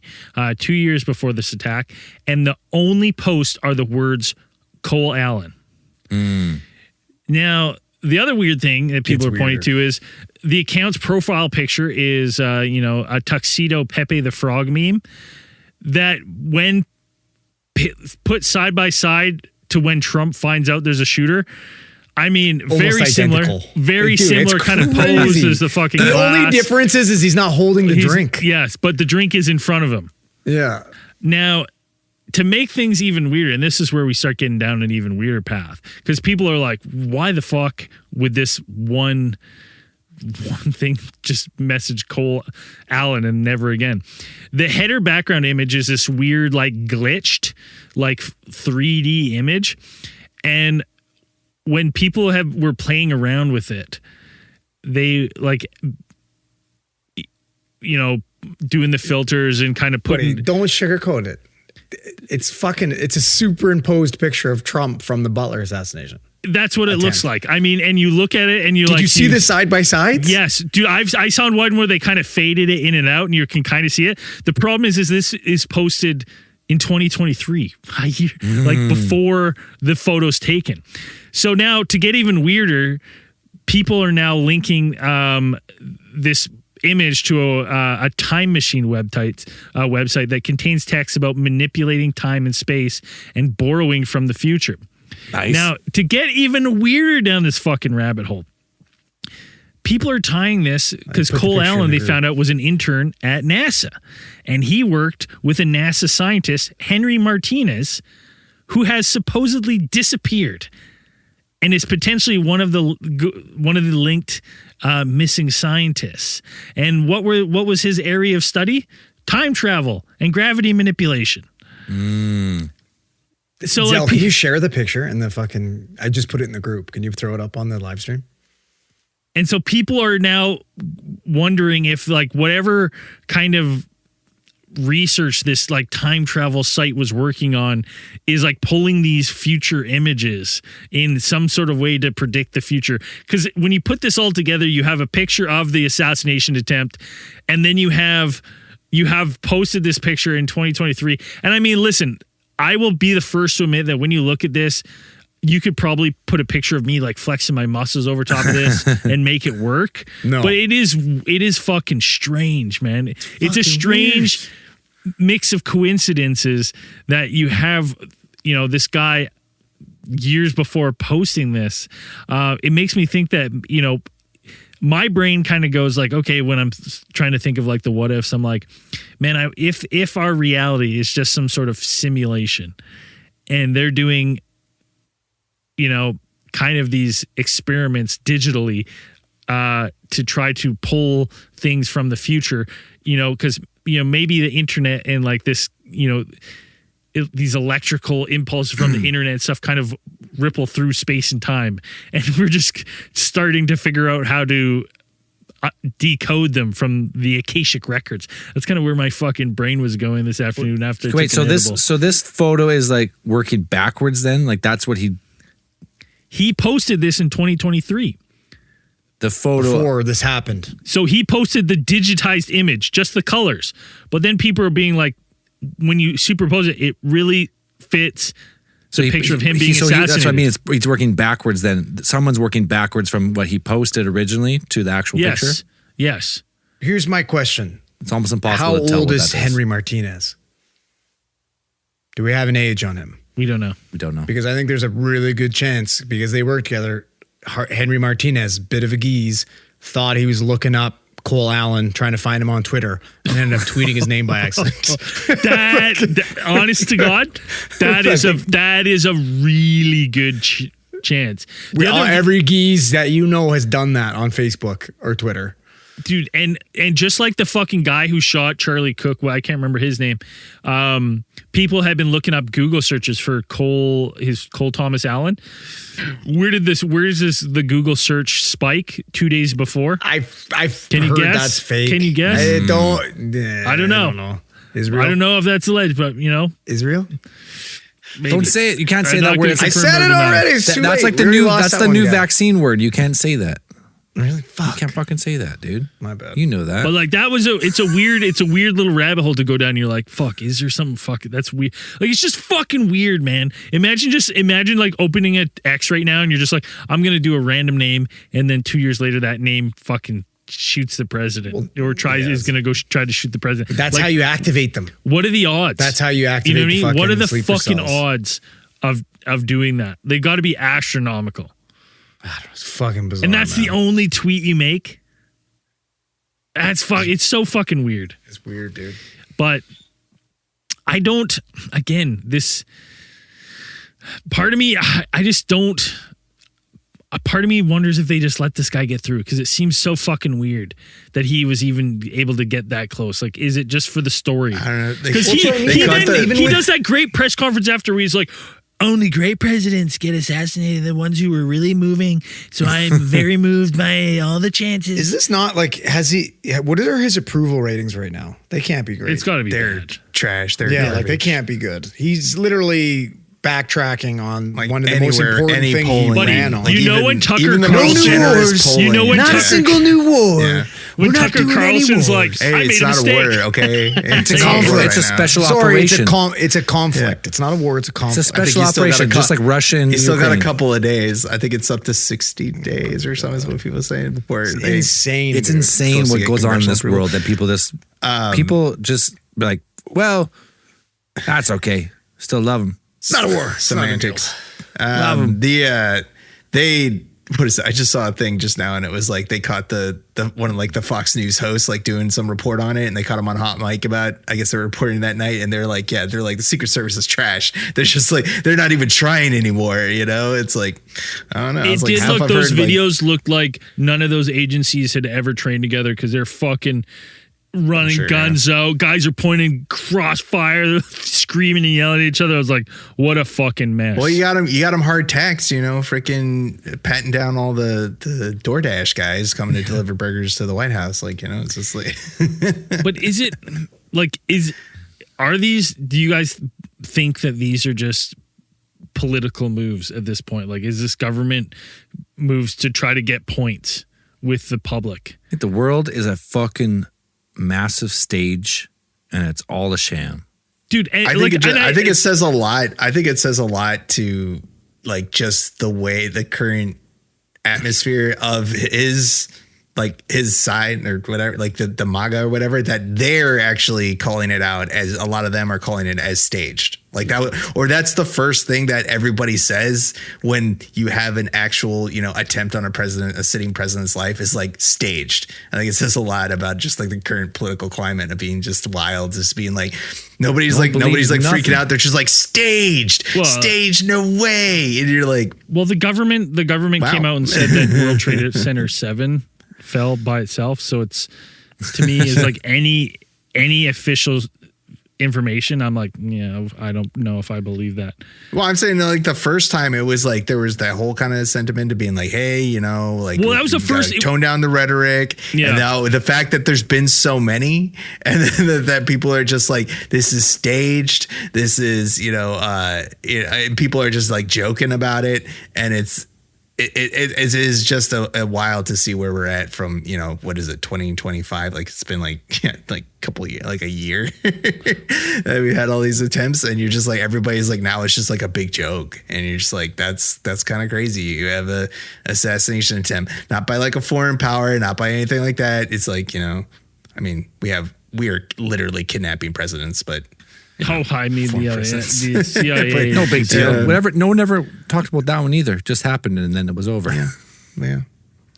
[SPEAKER 2] 2 years before this attack, and the only post are the words Cole Allen. Now, the other weird thing that people are pointing to is the account's profile picture is a tuxedo Pepe the Frog meme that when put side by side to when Trump finds out there's a shooter. I mean,
[SPEAKER 4] Almost
[SPEAKER 2] similar kind of pose as the fucking
[SPEAKER 4] The
[SPEAKER 2] glass.
[SPEAKER 4] only difference is he's not holding the drink.
[SPEAKER 2] Yes, but the drink is in front of him.
[SPEAKER 4] Yeah.
[SPEAKER 2] Now, to make things even weirder, and this is where we start getting down an even weirder path, because people are like, why the fuck would this one thing just message Cole Allen and never again? The header background image is this weird, like glitched, like 3D image. And when people were playing around with it, they doing the filters and kind of putting.
[SPEAKER 4] Don't sugarcoat it. It's a superimposed picture of Trump from the Butler assassination.
[SPEAKER 2] That's what it looks like. I mean, and you look at it and
[SPEAKER 4] Did you see the side by sides?
[SPEAKER 2] Yes, dude. I saw one where they kind of faded it in and out, and you can kind of see it. The problem is this is posted in 2023, like before the photo's taken. So now, to get even weirder, people are now linking this image to a time machine website that contains text about manipulating time and space and borrowing from the future.
[SPEAKER 3] Nice.
[SPEAKER 2] Now, to get even weirder down this fucking rabbit hole, people are tying this because Cole Allen, they found out, was an intern at NASA. And he worked with a NASA scientist, Henry Martinez, who has supposedly disappeared and is potentially one of the linked missing scientists. And what was his area of study? Time travel and gravity manipulation. So,
[SPEAKER 4] Zell, can you share the picture and I just put it in the group. Can you throw it up on the live stream?
[SPEAKER 2] And so people are now wondering if whatever kind of research this time travel site was working on is pulling these future images in some sort of way to predict the future. Because when you put this all together, you have a picture of the assassination attempt, and then you have posted this picture in 2023. And I mean, listen, I will be the first to admit that when you look at this, you could probably put a picture of me flexing my muscles over top of this and make it work. No. But it is fucking strange, man. It's a strange mix of coincidences that you have, this guy years before posting this. It makes me think that, my brain kind of goes okay, when I'm trying to think of the what ifs, I'm like, man, if our reality is just some sort of simulation and they're doing, kind of these experiments digitally to try to pull things from the future, because, maybe the internet and this, these electrical impulses from the internet and stuff kind of ripple through space and time. And we're just starting to figure out how to decode them from the Akashic records. That's kind of where my fucking brain was going this afternoon after.
[SPEAKER 3] Wait, so this photo is working backwards then? That's what
[SPEAKER 2] he posted this in 2023.
[SPEAKER 3] The photo
[SPEAKER 4] before this happened.
[SPEAKER 2] So he posted the digitized image, just the colors. But then people are being when you superpose it, it really fits the picture of him being assassinated.
[SPEAKER 3] That's what I mean. He's working backwards then. Someone's working backwards from what he posted originally to the actual picture?
[SPEAKER 2] Yes.
[SPEAKER 4] Here's my question.
[SPEAKER 3] It's almost impossible
[SPEAKER 4] How
[SPEAKER 3] to tell
[SPEAKER 4] old
[SPEAKER 3] what
[SPEAKER 4] is
[SPEAKER 3] that
[SPEAKER 4] Henry Martinez? Do we have an age on him?
[SPEAKER 2] We don't know.
[SPEAKER 3] We don't know.
[SPEAKER 4] Because I think there's a really good chance, because they work together, Henry Martinez, bit of a geese, thought he was looking up Cole Allen, trying to find him on Twitter, and ended up tweeting his name by accident.
[SPEAKER 2] that honest to God, that is a really good chance.
[SPEAKER 4] Every geese that has done that on Facebook or Twitter.
[SPEAKER 2] Dude, and just like the fucking guy who shot Charlie Cook, I can't remember his name. People have been looking up Google searches for Cole Thomas Allen. Where is the Google search spike 2 days before?
[SPEAKER 4] I've
[SPEAKER 2] Can you
[SPEAKER 4] heard
[SPEAKER 2] guess?
[SPEAKER 4] That's fake.
[SPEAKER 2] Can you guess?
[SPEAKER 4] I
[SPEAKER 2] don't know.
[SPEAKER 4] Israel?
[SPEAKER 2] I don't know if that's alleged, but
[SPEAKER 4] Israel?
[SPEAKER 2] Maybe.
[SPEAKER 3] Don't say it. You can't say
[SPEAKER 2] I'm
[SPEAKER 3] that
[SPEAKER 2] not
[SPEAKER 3] word.
[SPEAKER 2] gonna
[SPEAKER 3] It's
[SPEAKER 5] I
[SPEAKER 3] like,
[SPEAKER 2] confirm
[SPEAKER 5] said
[SPEAKER 2] or
[SPEAKER 5] it
[SPEAKER 2] deny.
[SPEAKER 5] already. It's too
[SPEAKER 3] that's
[SPEAKER 5] late.
[SPEAKER 3] like the
[SPEAKER 5] We already
[SPEAKER 3] new.
[SPEAKER 5] lost
[SPEAKER 3] That's
[SPEAKER 5] that
[SPEAKER 3] the
[SPEAKER 5] one,
[SPEAKER 3] new
[SPEAKER 5] guy.
[SPEAKER 3] vaccine word. You can't say that.
[SPEAKER 4] Really?
[SPEAKER 3] You
[SPEAKER 4] Fuck.
[SPEAKER 3] can't fucking say that, dude.
[SPEAKER 4] My bad.
[SPEAKER 3] You know that.
[SPEAKER 2] But like that was it's a weird little rabbit hole to go down. You're like, fuck, is there something fucking that's weird? Like it's just fucking weird, man. Imagine like opening an X right now and you're just like, I'm gonna do a random name, and then 2 years later that name fucking shoots the president or is gonna go try to shoot the president.
[SPEAKER 4] That's
[SPEAKER 2] like,
[SPEAKER 4] how you activate them.
[SPEAKER 2] What are the odds?
[SPEAKER 4] That's how you activate
[SPEAKER 2] You know what I
[SPEAKER 4] the
[SPEAKER 2] mean? What are
[SPEAKER 4] fucking
[SPEAKER 2] the
[SPEAKER 4] sleeper
[SPEAKER 2] fucking
[SPEAKER 4] cells.
[SPEAKER 2] odds of doing that? They got to be astronomical.
[SPEAKER 4] It's fucking bizarre.
[SPEAKER 2] And that's the only tweet you make. It's so fucking weird.
[SPEAKER 4] It's weird, dude.
[SPEAKER 2] But I don't. Again, this part of me, I just don't. A part of me wonders if they just let this guy get through, because it seems so fucking weird that he was even able to get that close. Like, is it just for the story?
[SPEAKER 5] I don't know.
[SPEAKER 2] Because he does that great press conference after where he's like, only great presidents get assassinated, the ones who were really moving. So I'm very moved by all the chances.
[SPEAKER 4] Is this not like, what are his approval ratings right now? They can't be great.
[SPEAKER 2] It's got to be
[SPEAKER 5] They're
[SPEAKER 2] bad.
[SPEAKER 5] trash. They're
[SPEAKER 4] Yeah,
[SPEAKER 5] garbage.
[SPEAKER 4] like they can't be good. He's literally backtracking on
[SPEAKER 5] Like
[SPEAKER 4] one of the most
[SPEAKER 5] anywhere,
[SPEAKER 4] important
[SPEAKER 5] any
[SPEAKER 4] things he
[SPEAKER 5] polling,
[SPEAKER 2] Buddy,
[SPEAKER 4] ran on.
[SPEAKER 5] like
[SPEAKER 2] you know
[SPEAKER 5] even-
[SPEAKER 2] when Tucker
[SPEAKER 5] even the
[SPEAKER 2] Carlson-
[SPEAKER 5] most generous
[SPEAKER 2] You know
[SPEAKER 5] polling.
[SPEAKER 2] when
[SPEAKER 4] not
[SPEAKER 2] Tucker-
[SPEAKER 4] a single new war.
[SPEAKER 5] Yeah.
[SPEAKER 2] When
[SPEAKER 4] We're not
[SPEAKER 2] Tucker
[SPEAKER 4] doing any
[SPEAKER 2] Carlson's
[SPEAKER 4] wars.
[SPEAKER 2] like,
[SPEAKER 5] Hey,
[SPEAKER 2] I
[SPEAKER 5] it's
[SPEAKER 2] made a
[SPEAKER 5] not
[SPEAKER 2] mistake.
[SPEAKER 5] a war, okay? It's
[SPEAKER 3] It's a conflict. It's a special
[SPEAKER 4] Sorry,
[SPEAKER 3] operation.
[SPEAKER 4] it's a conflict.
[SPEAKER 5] Yeah.
[SPEAKER 4] It's not a war. It's a
[SPEAKER 3] It's a
[SPEAKER 4] conflict.
[SPEAKER 3] special
[SPEAKER 5] he's still got a
[SPEAKER 3] operation, just like Russia and
[SPEAKER 5] He's still got a
[SPEAKER 3] Ukraine.
[SPEAKER 5] couple of days. I think it's up to 60 days or something is what people are saying before.
[SPEAKER 4] It's insane.
[SPEAKER 3] It's
[SPEAKER 4] dude.
[SPEAKER 3] insane
[SPEAKER 5] Supposed to
[SPEAKER 3] what
[SPEAKER 5] get
[SPEAKER 3] goes on in
[SPEAKER 5] congressional
[SPEAKER 3] this
[SPEAKER 5] approval.
[SPEAKER 3] world that people just be like, well, that's okay. Still love them.
[SPEAKER 4] It's not a war. It's not a big deal.
[SPEAKER 5] Semantics.
[SPEAKER 3] Love 'em.
[SPEAKER 5] I just saw a thing just now, and it was like they caught the one of like the Fox News hosts like doing some report on it, and they caught him on hot mic about, I guess they were reporting that night, and they're like, the Secret Service is trash. They're just like, they're not even trying anymore. You know, it's like, I don't know.
[SPEAKER 2] It
[SPEAKER 5] It's like
[SPEAKER 2] did
[SPEAKER 5] half
[SPEAKER 2] look,
[SPEAKER 5] I've
[SPEAKER 2] those
[SPEAKER 5] heard, like,
[SPEAKER 2] videos looked like none of those agencies had ever trained together, because they're fucking running
[SPEAKER 5] Sure,
[SPEAKER 2] guns out. Guys are pointing crossfire, screaming and yelling at each other. I was like, what a fucking mess.
[SPEAKER 5] Well, you got him hard taxed, you know, freaking patting down all the DoorDash guys coming to deliver burgers to the White House. Like, you know, it's just like,
[SPEAKER 2] But is it like, do you guys think that these are just political moves at this point? Like, is this government moves to try to get points with the public?
[SPEAKER 3] I think the world is a fucking massive stage, and it's all a sham.
[SPEAKER 2] Dude, and
[SPEAKER 5] I think it says a lot. I think it says a lot to like just the way the current atmosphere of his side or whatever, like the MAGA or whatever, that they're actually calling it out, as a lot of them are calling it as staged. Like that, or that's the first thing that everybody says when you have an actual, you know, attempt on a sitting president's life, is like staged. I think it says a lot about just like the current political climate of being just wild, just being like, nobody's like
[SPEAKER 3] nothing.
[SPEAKER 5] freaking out. They're just like staged, no way. And you're like,
[SPEAKER 2] well, the government
[SPEAKER 5] Wow.
[SPEAKER 2] came out and said that World Trade Center 7 fell by itself. So it's, to me, is like any official information. I'm like, yeah, I don't know if I believe that.
[SPEAKER 5] well, I'm saying that, like the first time it was like there was that whole kind of sentiment to being like, hey, you know, like,
[SPEAKER 2] Well, that was the
[SPEAKER 5] you gotta
[SPEAKER 2] first-
[SPEAKER 5] tone down the rrhetoric.
[SPEAKER 2] Yeah.
[SPEAKER 5] And now the fact that there's been so many, and then that people are just like, this is staged. This is, people are just like joking about it, and it is just a while to see where we're at from, you know, what is it, 2025? Like it's been like a couple of years, like a year that we had all these attempts, and you're just like, everybody's like, now it's just like a big joke, and you're just like, that's kind of crazy. You have a assassination attempt, not by like a foreign power, not by anything like that. It's like, you know, I mean, we are literally kidnapping presidents, but
[SPEAKER 2] I mean, the CIA.
[SPEAKER 3] But no big deal.
[SPEAKER 5] Yeah.
[SPEAKER 3] Whatever. No one ever talked about that one either. Just happened, and then it was over.
[SPEAKER 5] yeah.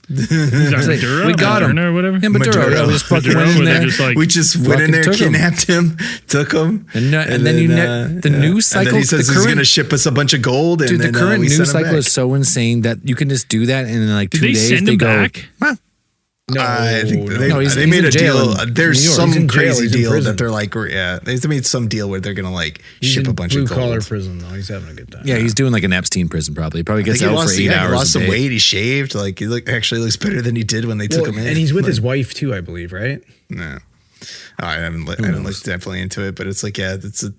[SPEAKER 2] Maduro,
[SPEAKER 3] We got him.
[SPEAKER 2] or whatever.
[SPEAKER 3] Yeah, Maduro.
[SPEAKER 5] Maduro.
[SPEAKER 3] We just fucking
[SPEAKER 2] Maduro,
[SPEAKER 3] went in
[SPEAKER 2] where they're
[SPEAKER 3] there.
[SPEAKER 2] just like,
[SPEAKER 5] We just went in
[SPEAKER 3] fucking
[SPEAKER 5] there,
[SPEAKER 3] took 'em.
[SPEAKER 5] kidnapped him, took him,
[SPEAKER 3] And then the news cycle.
[SPEAKER 5] And then he says
[SPEAKER 3] the
[SPEAKER 5] he's
[SPEAKER 3] current,
[SPEAKER 5] going to ship us a bunch of gold.
[SPEAKER 3] dude,
[SPEAKER 5] and
[SPEAKER 3] the
[SPEAKER 5] then,
[SPEAKER 3] current
[SPEAKER 5] we
[SPEAKER 3] news
[SPEAKER 5] sent him
[SPEAKER 3] cycle
[SPEAKER 5] back.
[SPEAKER 3] is so insane that you can just do that, and in like 2
[SPEAKER 2] Did they
[SPEAKER 3] days
[SPEAKER 2] send
[SPEAKER 3] they
[SPEAKER 2] him
[SPEAKER 3] go.
[SPEAKER 2] back?
[SPEAKER 3] "Huh."
[SPEAKER 4] No,
[SPEAKER 5] I think
[SPEAKER 3] No, he's
[SPEAKER 5] they made
[SPEAKER 3] in
[SPEAKER 5] a
[SPEAKER 3] jail
[SPEAKER 5] deal.
[SPEAKER 3] in
[SPEAKER 5] There's
[SPEAKER 3] New York.
[SPEAKER 5] some
[SPEAKER 4] He's in jail.
[SPEAKER 5] crazy
[SPEAKER 4] He's in
[SPEAKER 5] deal
[SPEAKER 4] prison.
[SPEAKER 5] that they're like, they made some deal where they're going to like
[SPEAKER 4] He's
[SPEAKER 5] ship
[SPEAKER 4] in
[SPEAKER 5] a bunch of
[SPEAKER 4] blue collar
[SPEAKER 5] gold.
[SPEAKER 4] prison though. He's having a good time.
[SPEAKER 3] Yeah, he's doing like an Epstein prison probably. He probably
[SPEAKER 5] I
[SPEAKER 3] gets
[SPEAKER 5] think he
[SPEAKER 3] out
[SPEAKER 5] lost,
[SPEAKER 3] for 8
[SPEAKER 5] he
[SPEAKER 3] hours
[SPEAKER 5] lost
[SPEAKER 3] a
[SPEAKER 5] some
[SPEAKER 3] day.
[SPEAKER 5] weight. He shaved. Like he actually looks better than he did when they took him in.
[SPEAKER 4] And he's with his wife too, I believe, right?
[SPEAKER 5] No. I haven't looked definitely into it, but it's like,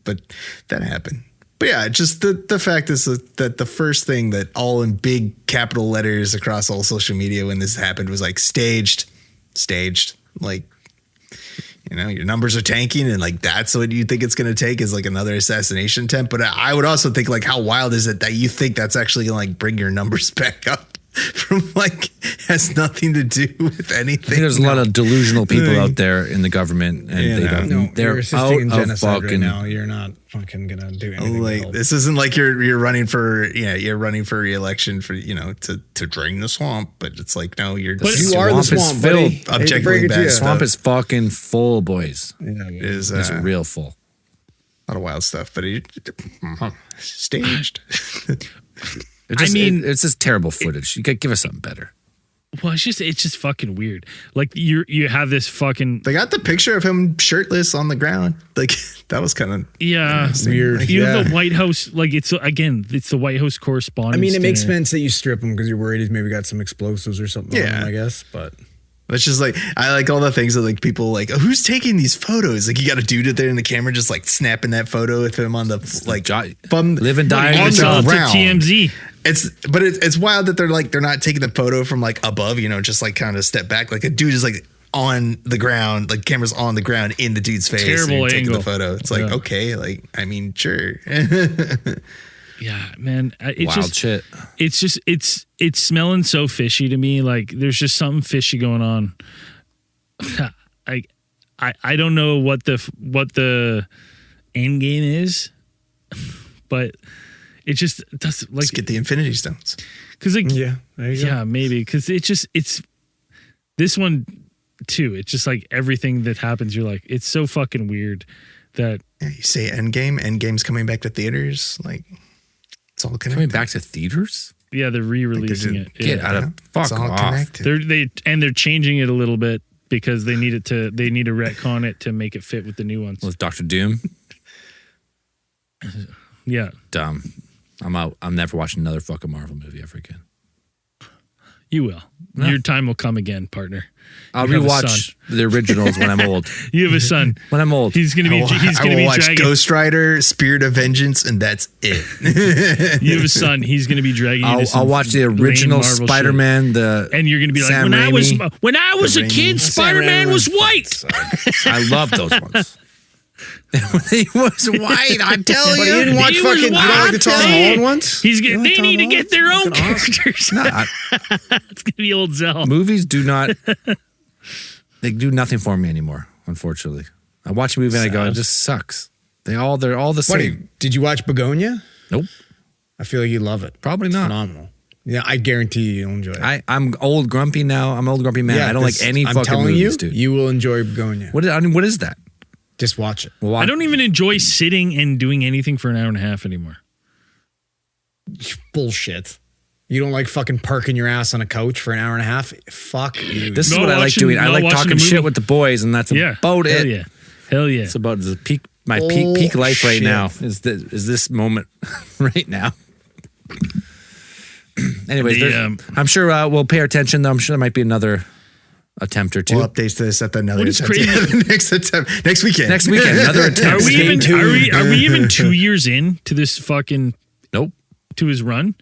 [SPEAKER 5] but that happened. But yeah, just the fact is that the first thing that all in big capital letters across all social media when this happened was like staged, like, you know, your numbers are tanking and like that's what you think it's going to take is like another assassination attempt. But I would also think like how wild is it that you think that's actually going to like bring your numbers back up from like has nothing to do with anything.
[SPEAKER 3] I think there's a lot of delusional people out there in the government and they don't.
[SPEAKER 4] No,
[SPEAKER 3] they're
[SPEAKER 4] you're assisting in
[SPEAKER 3] out of
[SPEAKER 4] genocide
[SPEAKER 3] fucking.
[SPEAKER 4] right now. You're not fucking gonna do anything.
[SPEAKER 5] Like this isn't like you're running for re-election for to drain the swamp, but it's like no, you're
[SPEAKER 3] But
[SPEAKER 5] just
[SPEAKER 4] you are the
[SPEAKER 3] swamp is
[SPEAKER 4] swamp,
[SPEAKER 3] filled.
[SPEAKER 4] buddy.
[SPEAKER 5] Objectively bad
[SPEAKER 3] The
[SPEAKER 5] stuff.
[SPEAKER 3] swamp is fucking full, boys.
[SPEAKER 4] Yeah,
[SPEAKER 3] It's real full.
[SPEAKER 5] a lot of wild stuff, but staged.
[SPEAKER 3] It's just terrible footage. You gotta give us something better.
[SPEAKER 2] Well, it's just fucking weird. Like you have this fucking
[SPEAKER 5] They got the picture of him shirtless on the ground. Like that was kind of
[SPEAKER 4] weird.
[SPEAKER 2] You have the White House, like it's the White House correspondence.
[SPEAKER 4] I mean, it makes
[SPEAKER 2] dinner.
[SPEAKER 4] sense that you strip him because you're worried he's maybe got some explosives or something.
[SPEAKER 5] Yeah.
[SPEAKER 4] On him, I guess, but.
[SPEAKER 5] It's just like I like all the things that like people like who's taking these photos? Like you got a dude there in the camera just like snapping that photo with him on the like from
[SPEAKER 3] live and die
[SPEAKER 5] on
[SPEAKER 2] Sell it
[SPEAKER 5] the
[SPEAKER 2] to
[SPEAKER 5] ground.
[SPEAKER 2] TMZ.
[SPEAKER 5] It's wild that they're not taking the photo from like above, just like kind of step back. Like a dude is like on the ground, like camera's on the ground in the dude's face.
[SPEAKER 2] Terrible
[SPEAKER 5] and you're taking
[SPEAKER 2] angle.
[SPEAKER 5] the photo. It's like,
[SPEAKER 2] Yeah.
[SPEAKER 5] okay, like I mean, sure.
[SPEAKER 2] Yeah, man. It's
[SPEAKER 3] Wild
[SPEAKER 2] just
[SPEAKER 3] shit.
[SPEAKER 2] it's just it's smelling so fishy to me. Like there's just something fishy going on. I don't know what the end game is, but it just does like
[SPEAKER 5] Let's get the Infinity Stones.
[SPEAKER 2] because like
[SPEAKER 4] Yeah, there you go.
[SPEAKER 2] yeah maybe because it's this one too. It's just like everything that happens. You're like it's so fucking weird that
[SPEAKER 5] Yeah, you say Endgame. Endgame's coming back to theaters. Like it's all connected.
[SPEAKER 3] Coming back to theaters?
[SPEAKER 2] yeah they're re-releasing
[SPEAKER 5] Like
[SPEAKER 2] it.
[SPEAKER 3] Get
[SPEAKER 2] Yeah.
[SPEAKER 3] out of fuck
[SPEAKER 5] It's all
[SPEAKER 3] off.
[SPEAKER 5] connected.
[SPEAKER 2] They're changing it a little bit because they need to retcon it to make it fit with the new ones.
[SPEAKER 3] With Doctor Doom?
[SPEAKER 2] Yeah,
[SPEAKER 3] Dumb. I'm out. I'm never watching another fucking Marvel movie ever again.
[SPEAKER 2] you will. Your time will come again, partner.
[SPEAKER 3] I'll
[SPEAKER 2] You have a
[SPEAKER 3] rewatch the originals when I'm old.
[SPEAKER 2] You have a son.
[SPEAKER 3] When I'm old.
[SPEAKER 2] He's gonna be. He's
[SPEAKER 5] I
[SPEAKER 2] gonna
[SPEAKER 5] will
[SPEAKER 2] be
[SPEAKER 5] watch
[SPEAKER 2] dragging.
[SPEAKER 5] Ghost Rider, Spirit of Vengeance, and that's it.
[SPEAKER 2] You have a son. He's gonna be dragging. you to some
[SPEAKER 3] I'll watch the
[SPEAKER 2] lame
[SPEAKER 3] original
[SPEAKER 2] Marvel shit.
[SPEAKER 3] Spider-Man.
[SPEAKER 2] And you're gonna be like,
[SPEAKER 3] Sam
[SPEAKER 2] when I was
[SPEAKER 3] Raimi.
[SPEAKER 2] a kid, Spider-Man was white.
[SPEAKER 3] I love those ones. He was white, I tell
[SPEAKER 4] But
[SPEAKER 3] you.
[SPEAKER 4] you didn't watch
[SPEAKER 2] He was
[SPEAKER 4] fucking. You don't like the Tom
[SPEAKER 2] white.
[SPEAKER 4] Holland ones?
[SPEAKER 2] He's
[SPEAKER 4] You
[SPEAKER 2] gonna.
[SPEAKER 4] like
[SPEAKER 2] They
[SPEAKER 4] Tom
[SPEAKER 2] need to
[SPEAKER 4] Holland?
[SPEAKER 2] get their own
[SPEAKER 4] Fucking awesome.
[SPEAKER 2] characters.
[SPEAKER 3] Nah,
[SPEAKER 2] It's gonna be old Zell.
[SPEAKER 3] movies do not. They do nothing for me anymore. Unfortunately, I watch a movie and I go, it just sucks. They're all the
[SPEAKER 4] What,
[SPEAKER 3] same.
[SPEAKER 4] did you watch Begonia?
[SPEAKER 3] Nope,
[SPEAKER 4] I feel like you love it.
[SPEAKER 3] probably not.
[SPEAKER 4] Phenomenal. Yeah, I guarantee you'll enjoy it.
[SPEAKER 3] I'm old grumpy now. I'm an old grumpy man.
[SPEAKER 4] Yeah,
[SPEAKER 3] I don't like
[SPEAKER 4] this-
[SPEAKER 3] any
[SPEAKER 4] I'm
[SPEAKER 3] fucking
[SPEAKER 4] telling
[SPEAKER 3] movies,
[SPEAKER 4] you,
[SPEAKER 3] dude.
[SPEAKER 4] you will enjoy Begonia.
[SPEAKER 3] What is that?
[SPEAKER 4] Just watch it.
[SPEAKER 3] Well,
[SPEAKER 2] I don't even enjoy sitting and doing anything for an hour and a half anymore.
[SPEAKER 4] Bullshit. You don't like fucking parking your ass on a couch for an hour and a half? Fuck you.
[SPEAKER 3] This is
[SPEAKER 2] Not
[SPEAKER 3] what I like
[SPEAKER 2] watching-
[SPEAKER 3] doing. I
[SPEAKER 2] not
[SPEAKER 3] like
[SPEAKER 2] watching
[SPEAKER 3] talking
[SPEAKER 2] a movie.
[SPEAKER 3] shit with the boys, and that's
[SPEAKER 2] Yeah.
[SPEAKER 3] about
[SPEAKER 2] Hell
[SPEAKER 3] it.
[SPEAKER 2] yeah. Hell yeah.
[SPEAKER 3] It's about the peak life right
[SPEAKER 4] Bullshit.
[SPEAKER 3] now. Is this moment right now? Anyways, I'm sure we'll pay attention. Though I'm sure there might be another attempt or two.
[SPEAKER 5] We'll update this at the another
[SPEAKER 2] What is
[SPEAKER 5] attempt.
[SPEAKER 2] crazy-
[SPEAKER 5] Yeah, the next attempt. Next weekend.
[SPEAKER 3] Next weekend, another
[SPEAKER 2] Are
[SPEAKER 3] attempt.
[SPEAKER 2] we
[SPEAKER 4] Stay
[SPEAKER 2] even?
[SPEAKER 4] tuned.
[SPEAKER 2] Are we even 2 years in to this fucking
[SPEAKER 3] Nope.
[SPEAKER 2] to his run?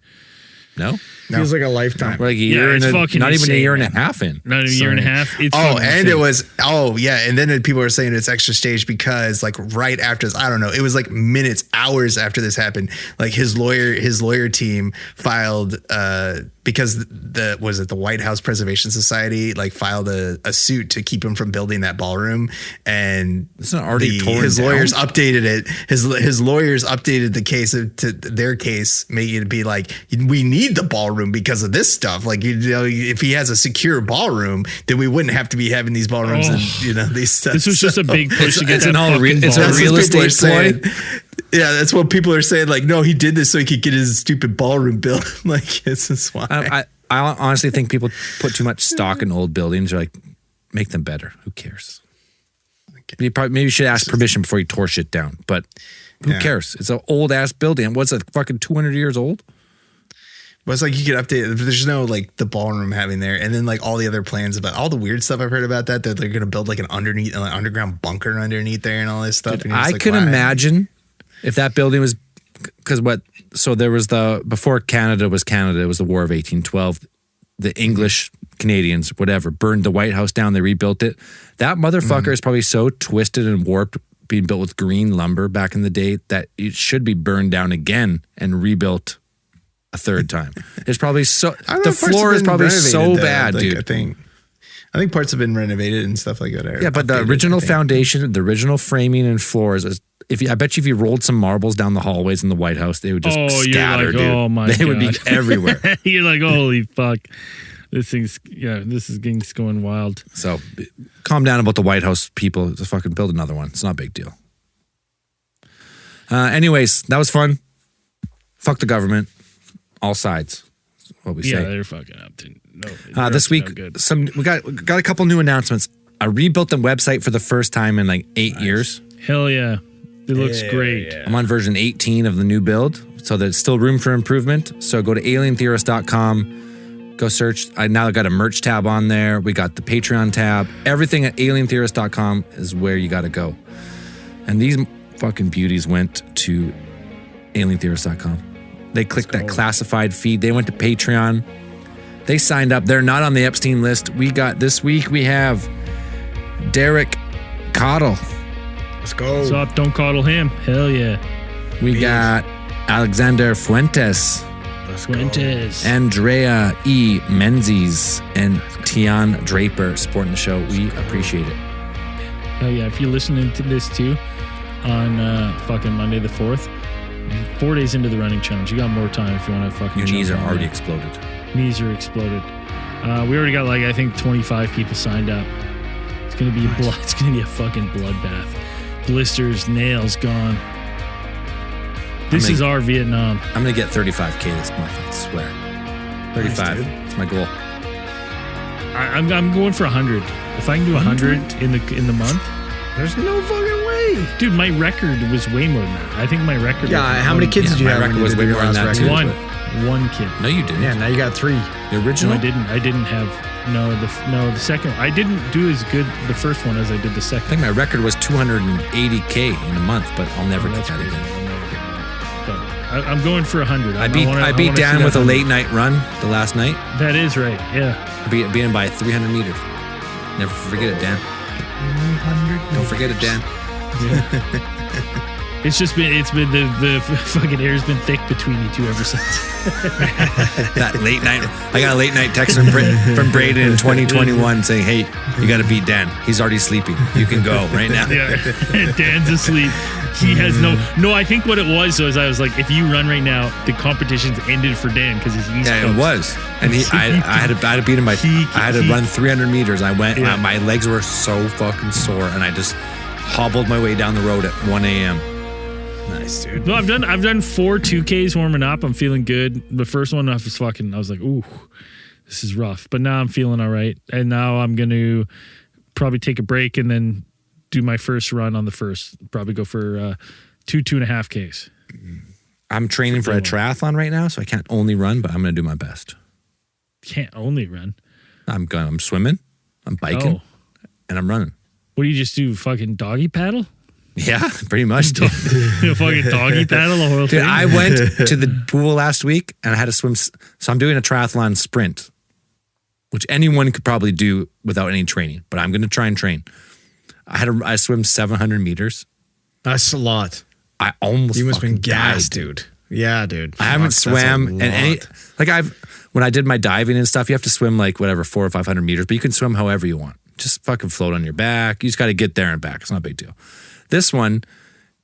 [SPEAKER 3] No.
[SPEAKER 4] Feels like a lifetime.
[SPEAKER 3] We're like a
[SPEAKER 2] Yeah,
[SPEAKER 3] year
[SPEAKER 2] it's
[SPEAKER 3] and
[SPEAKER 2] fucking
[SPEAKER 3] not even a
[SPEAKER 2] insane,
[SPEAKER 3] year and
[SPEAKER 2] man.
[SPEAKER 3] a half in.
[SPEAKER 2] Not a year and a half. It's
[SPEAKER 5] Oh,
[SPEAKER 2] fucking
[SPEAKER 5] and
[SPEAKER 2] insane.
[SPEAKER 5] and then people are saying it's extra staged because like right after this, I don't know, it was like minutes, hours after this happened. Like his lawyer team filed because the White House Preservation Society like filed a suit to keep him from building that ballroom, and
[SPEAKER 3] It's not already torn
[SPEAKER 5] his
[SPEAKER 3] down?
[SPEAKER 5] lawyers updated it. His lawyers updated the case to their case, making it be like we need the ballroom because of this stuff. Like if he has a secure ballroom, then we wouldn't have to be having these ballrooms and these stuff.
[SPEAKER 2] This was just a big push to get
[SPEAKER 3] it's
[SPEAKER 2] that
[SPEAKER 3] an all
[SPEAKER 2] fucking
[SPEAKER 3] re- it's a
[SPEAKER 2] ball.
[SPEAKER 5] That's
[SPEAKER 3] real
[SPEAKER 5] what people are
[SPEAKER 3] estate ploy?
[SPEAKER 5] saying. Yeah, that's what people are saying. Like, no, he did this so he could get his stupid ballroom built. Like, it's just why.
[SPEAKER 3] I honestly think people put too much stock in old buildings. You're like, make them better. Who cares? You maybe should ask permission before you tore shit down. But who
[SPEAKER 5] Yeah.
[SPEAKER 3] cares? It's an old ass building. What's it? Fucking 200 years old?
[SPEAKER 5] But it's like you could update it. There's no like the ballroom having there, and then like all the other plans about all the weird stuff I've heard about that they're going to build like an underground bunker underneath there and all this stuff. And you're just
[SPEAKER 3] I
[SPEAKER 5] like,
[SPEAKER 3] can
[SPEAKER 5] why?
[SPEAKER 3] imagine if that building was because there was before Canada was Canada, it was the War of 1812. The English, Canadians, whatever, burned the White House down. They rebuilt it. That motherfucker is probably so twisted and warped, being built with green lumber back in the day, that it should be burned down again and rebuilt a third time. It's probably the floor is probably so bad, dude.
[SPEAKER 5] I think parts have been renovated and stuff like that.
[SPEAKER 3] Yeah, but the original foundation, the original framing and floors, I bet you if you rolled some marbles down the hallways in the White House, they would just scatter, dude.
[SPEAKER 2] Oh my God.
[SPEAKER 3] They would be everywhere.
[SPEAKER 2] You're like, holy fuck. This is going wild.
[SPEAKER 3] So calm down about the White House people. Just fucking build another one. It's not a big deal. Anyways, that was fun. Fuck the government. All sides. That's what we say.
[SPEAKER 2] Yeah, they're fucking up to
[SPEAKER 3] this week, we got a couple new announcements. I rebuilt the website for the first time in like 8 years.
[SPEAKER 2] Hell yeah. It looks great.
[SPEAKER 3] Yeah. I'm on version 18 of the new build, so there's still room for improvement. So go to alientheorist.com, go search. I now got a merch tab on there. We got the Patreon tab. Everything at alientheorist.com is where you got to go. And these fucking beauties went to alientheorist.com. They clicked that classified feed. They went to Patreon. They signed up. They're not on the Epstein list. This week we have Derek Coddle.
[SPEAKER 5] Let's go.
[SPEAKER 2] What's up? Don't coddle him. Hell yeah.
[SPEAKER 3] We got Alexander Fuentes. Andrea E. Menzies and Tian Draper supporting the show. We appreciate it.
[SPEAKER 2] Hell yeah. If you're listening to this too on fucking Monday the 4th, 4 days into the running challenge, you got more time if you want to fucking
[SPEAKER 3] Your knees are already exploded.
[SPEAKER 2] Knees are exploded. We already got I think 25 people signed up. It's gonna be it's gonna be a fucking bloodbath. Blisters, nails gone. This is our Vietnam.
[SPEAKER 3] I'm gonna get 35K this month, I swear. 35. That's my goal.
[SPEAKER 2] I'm going for 100. If I can do 100 in the month,
[SPEAKER 5] there's no fucking way,
[SPEAKER 2] dude. My record was way more than that. I think my record.
[SPEAKER 4] Yeah, how many kids did you have?
[SPEAKER 3] My record was way more than that too.
[SPEAKER 2] One kid.
[SPEAKER 3] No, you didn't.
[SPEAKER 4] Yeah, now you got 3.
[SPEAKER 3] The original?
[SPEAKER 2] No, I didn't have. The second. I didn't do as good the first one as I did the second.
[SPEAKER 3] I think my record was 280K in a month, but I'll never get that again.
[SPEAKER 2] But I'm going for 100.
[SPEAKER 3] I beat Dan with a late night run the last night.
[SPEAKER 2] That is right. Yeah.
[SPEAKER 3] I beat him by 300 meters. Never forget it, Dan. 300. Don't forget it, Dan.
[SPEAKER 2] Yeah. It's been the fucking air's been thick between you two ever since.
[SPEAKER 3] That late night. I got a late night text from Braden in 2021 saying, "Hey, you got to beat Dan. He's already sleeping. You can go right now."
[SPEAKER 2] Yeah, Dan's asleep. He has no. I think what it was I was like, if you run right now, the competition's ended for Dan because he's East Coast.
[SPEAKER 3] It was, and I had to beat him by. I had to run 300 meters. I went. Yeah. My legs were so fucking sore, and I just hobbled my way down the road at 1 a.m.
[SPEAKER 5] Nice, dude.
[SPEAKER 2] No, I've done 4 2Ks warming up. I'm feeling good. The first one I was like, ooh, this is rough. But now I'm feeling all right. And now I'm going to probably take a break and then do my first run on the first. Probably go for 2.5 Ks.
[SPEAKER 3] I'm training for a triathlon right now, so I can't only run, but I'm going to do my best.
[SPEAKER 2] Can't only run?
[SPEAKER 3] I'm swimming, I'm biking, and I'm running.
[SPEAKER 2] What do you just do? Fucking doggy paddle?
[SPEAKER 3] Yeah, pretty much. Dude.
[SPEAKER 2] Fucking doggy paddle the whole thing.
[SPEAKER 3] Dude, I went to the pool last week and I had to swim. So I'm doing a triathlon sprint, which anyone could probably do without any training, but I'm going to try and train. I swim 700 meters.
[SPEAKER 4] That's a lot.
[SPEAKER 3] I almost.
[SPEAKER 4] You must have been
[SPEAKER 3] died,
[SPEAKER 4] gassed, dude. Yeah, dude.
[SPEAKER 3] I haven't swam and when I did my diving and stuff, you have to swim 400 or 500 meters, but you can swim however you want. Just fucking float on your back. You just got to get there and back. It's not a big deal. This one,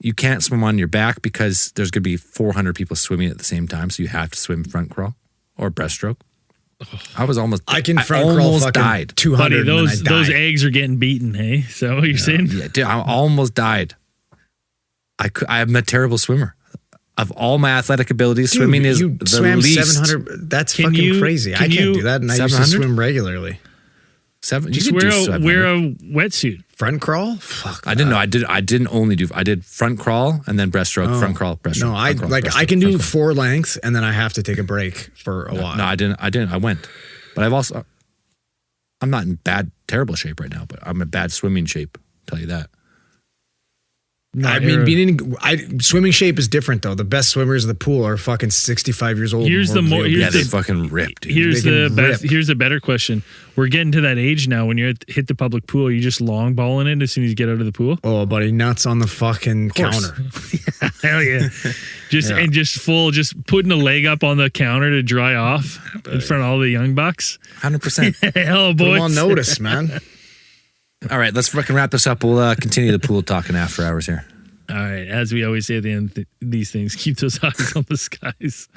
[SPEAKER 3] you can't swim on your back because there's going to be 400 people swimming at the same time, so you have to swim front crawl or breaststroke. I can front crawl fucking died.
[SPEAKER 2] 200. Buddy, those eggs are getting beaten, hey? So what you're saying?
[SPEAKER 3] Yeah, dude, I almost died. I'm a terrible swimmer. Of all my athletic abilities, dude, swimming is the
[SPEAKER 4] swam
[SPEAKER 3] least.
[SPEAKER 4] 700. That's fucking crazy. I can't do that, and I used to swim regularly.
[SPEAKER 2] Just wear a wetsuit.
[SPEAKER 4] Front crawl? Fuck.
[SPEAKER 3] I didn't know. I did front crawl and then breaststroke, front crawl, breaststroke.
[SPEAKER 4] No, I can do 4 lengths and then I have to take a break for a while.
[SPEAKER 3] No, I didn't. I went. But I'm not in terrible shape right now, but I'm in bad swimming shape, I'll tell you that.
[SPEAKER 4] I mean, swimming shape is different though. The best swimmers of the pool are fucking 65 years old.
[SPEAKER 2] Here's the more.
[SPEAKER 3] Yeah, they fucking ripped.
[SPEAKER 2] Here's the best. Here's a better question. We're getting to that age now. When you hit the public pool, you just long balling it as soon as you get out of the pool.
[SPEAKER 4] Oh, buddy, nuts on the fucking counter.
[SPEAKER 2] Hell yeah. And just putting a leg up on the counter to dry off in front of all the young bucks.
[SPEAKER 3] 100%.
[SPEAKER 2] Hell, boy.
[SPEAKER 4] Put them on notice, man.
[SPEAKER 3] All right, let's fucking wrap this up. We'll continue the pool talking after hours here.
[SPEAKER 2] All right. As we always say at the end of these things, keep those eyes on the skies.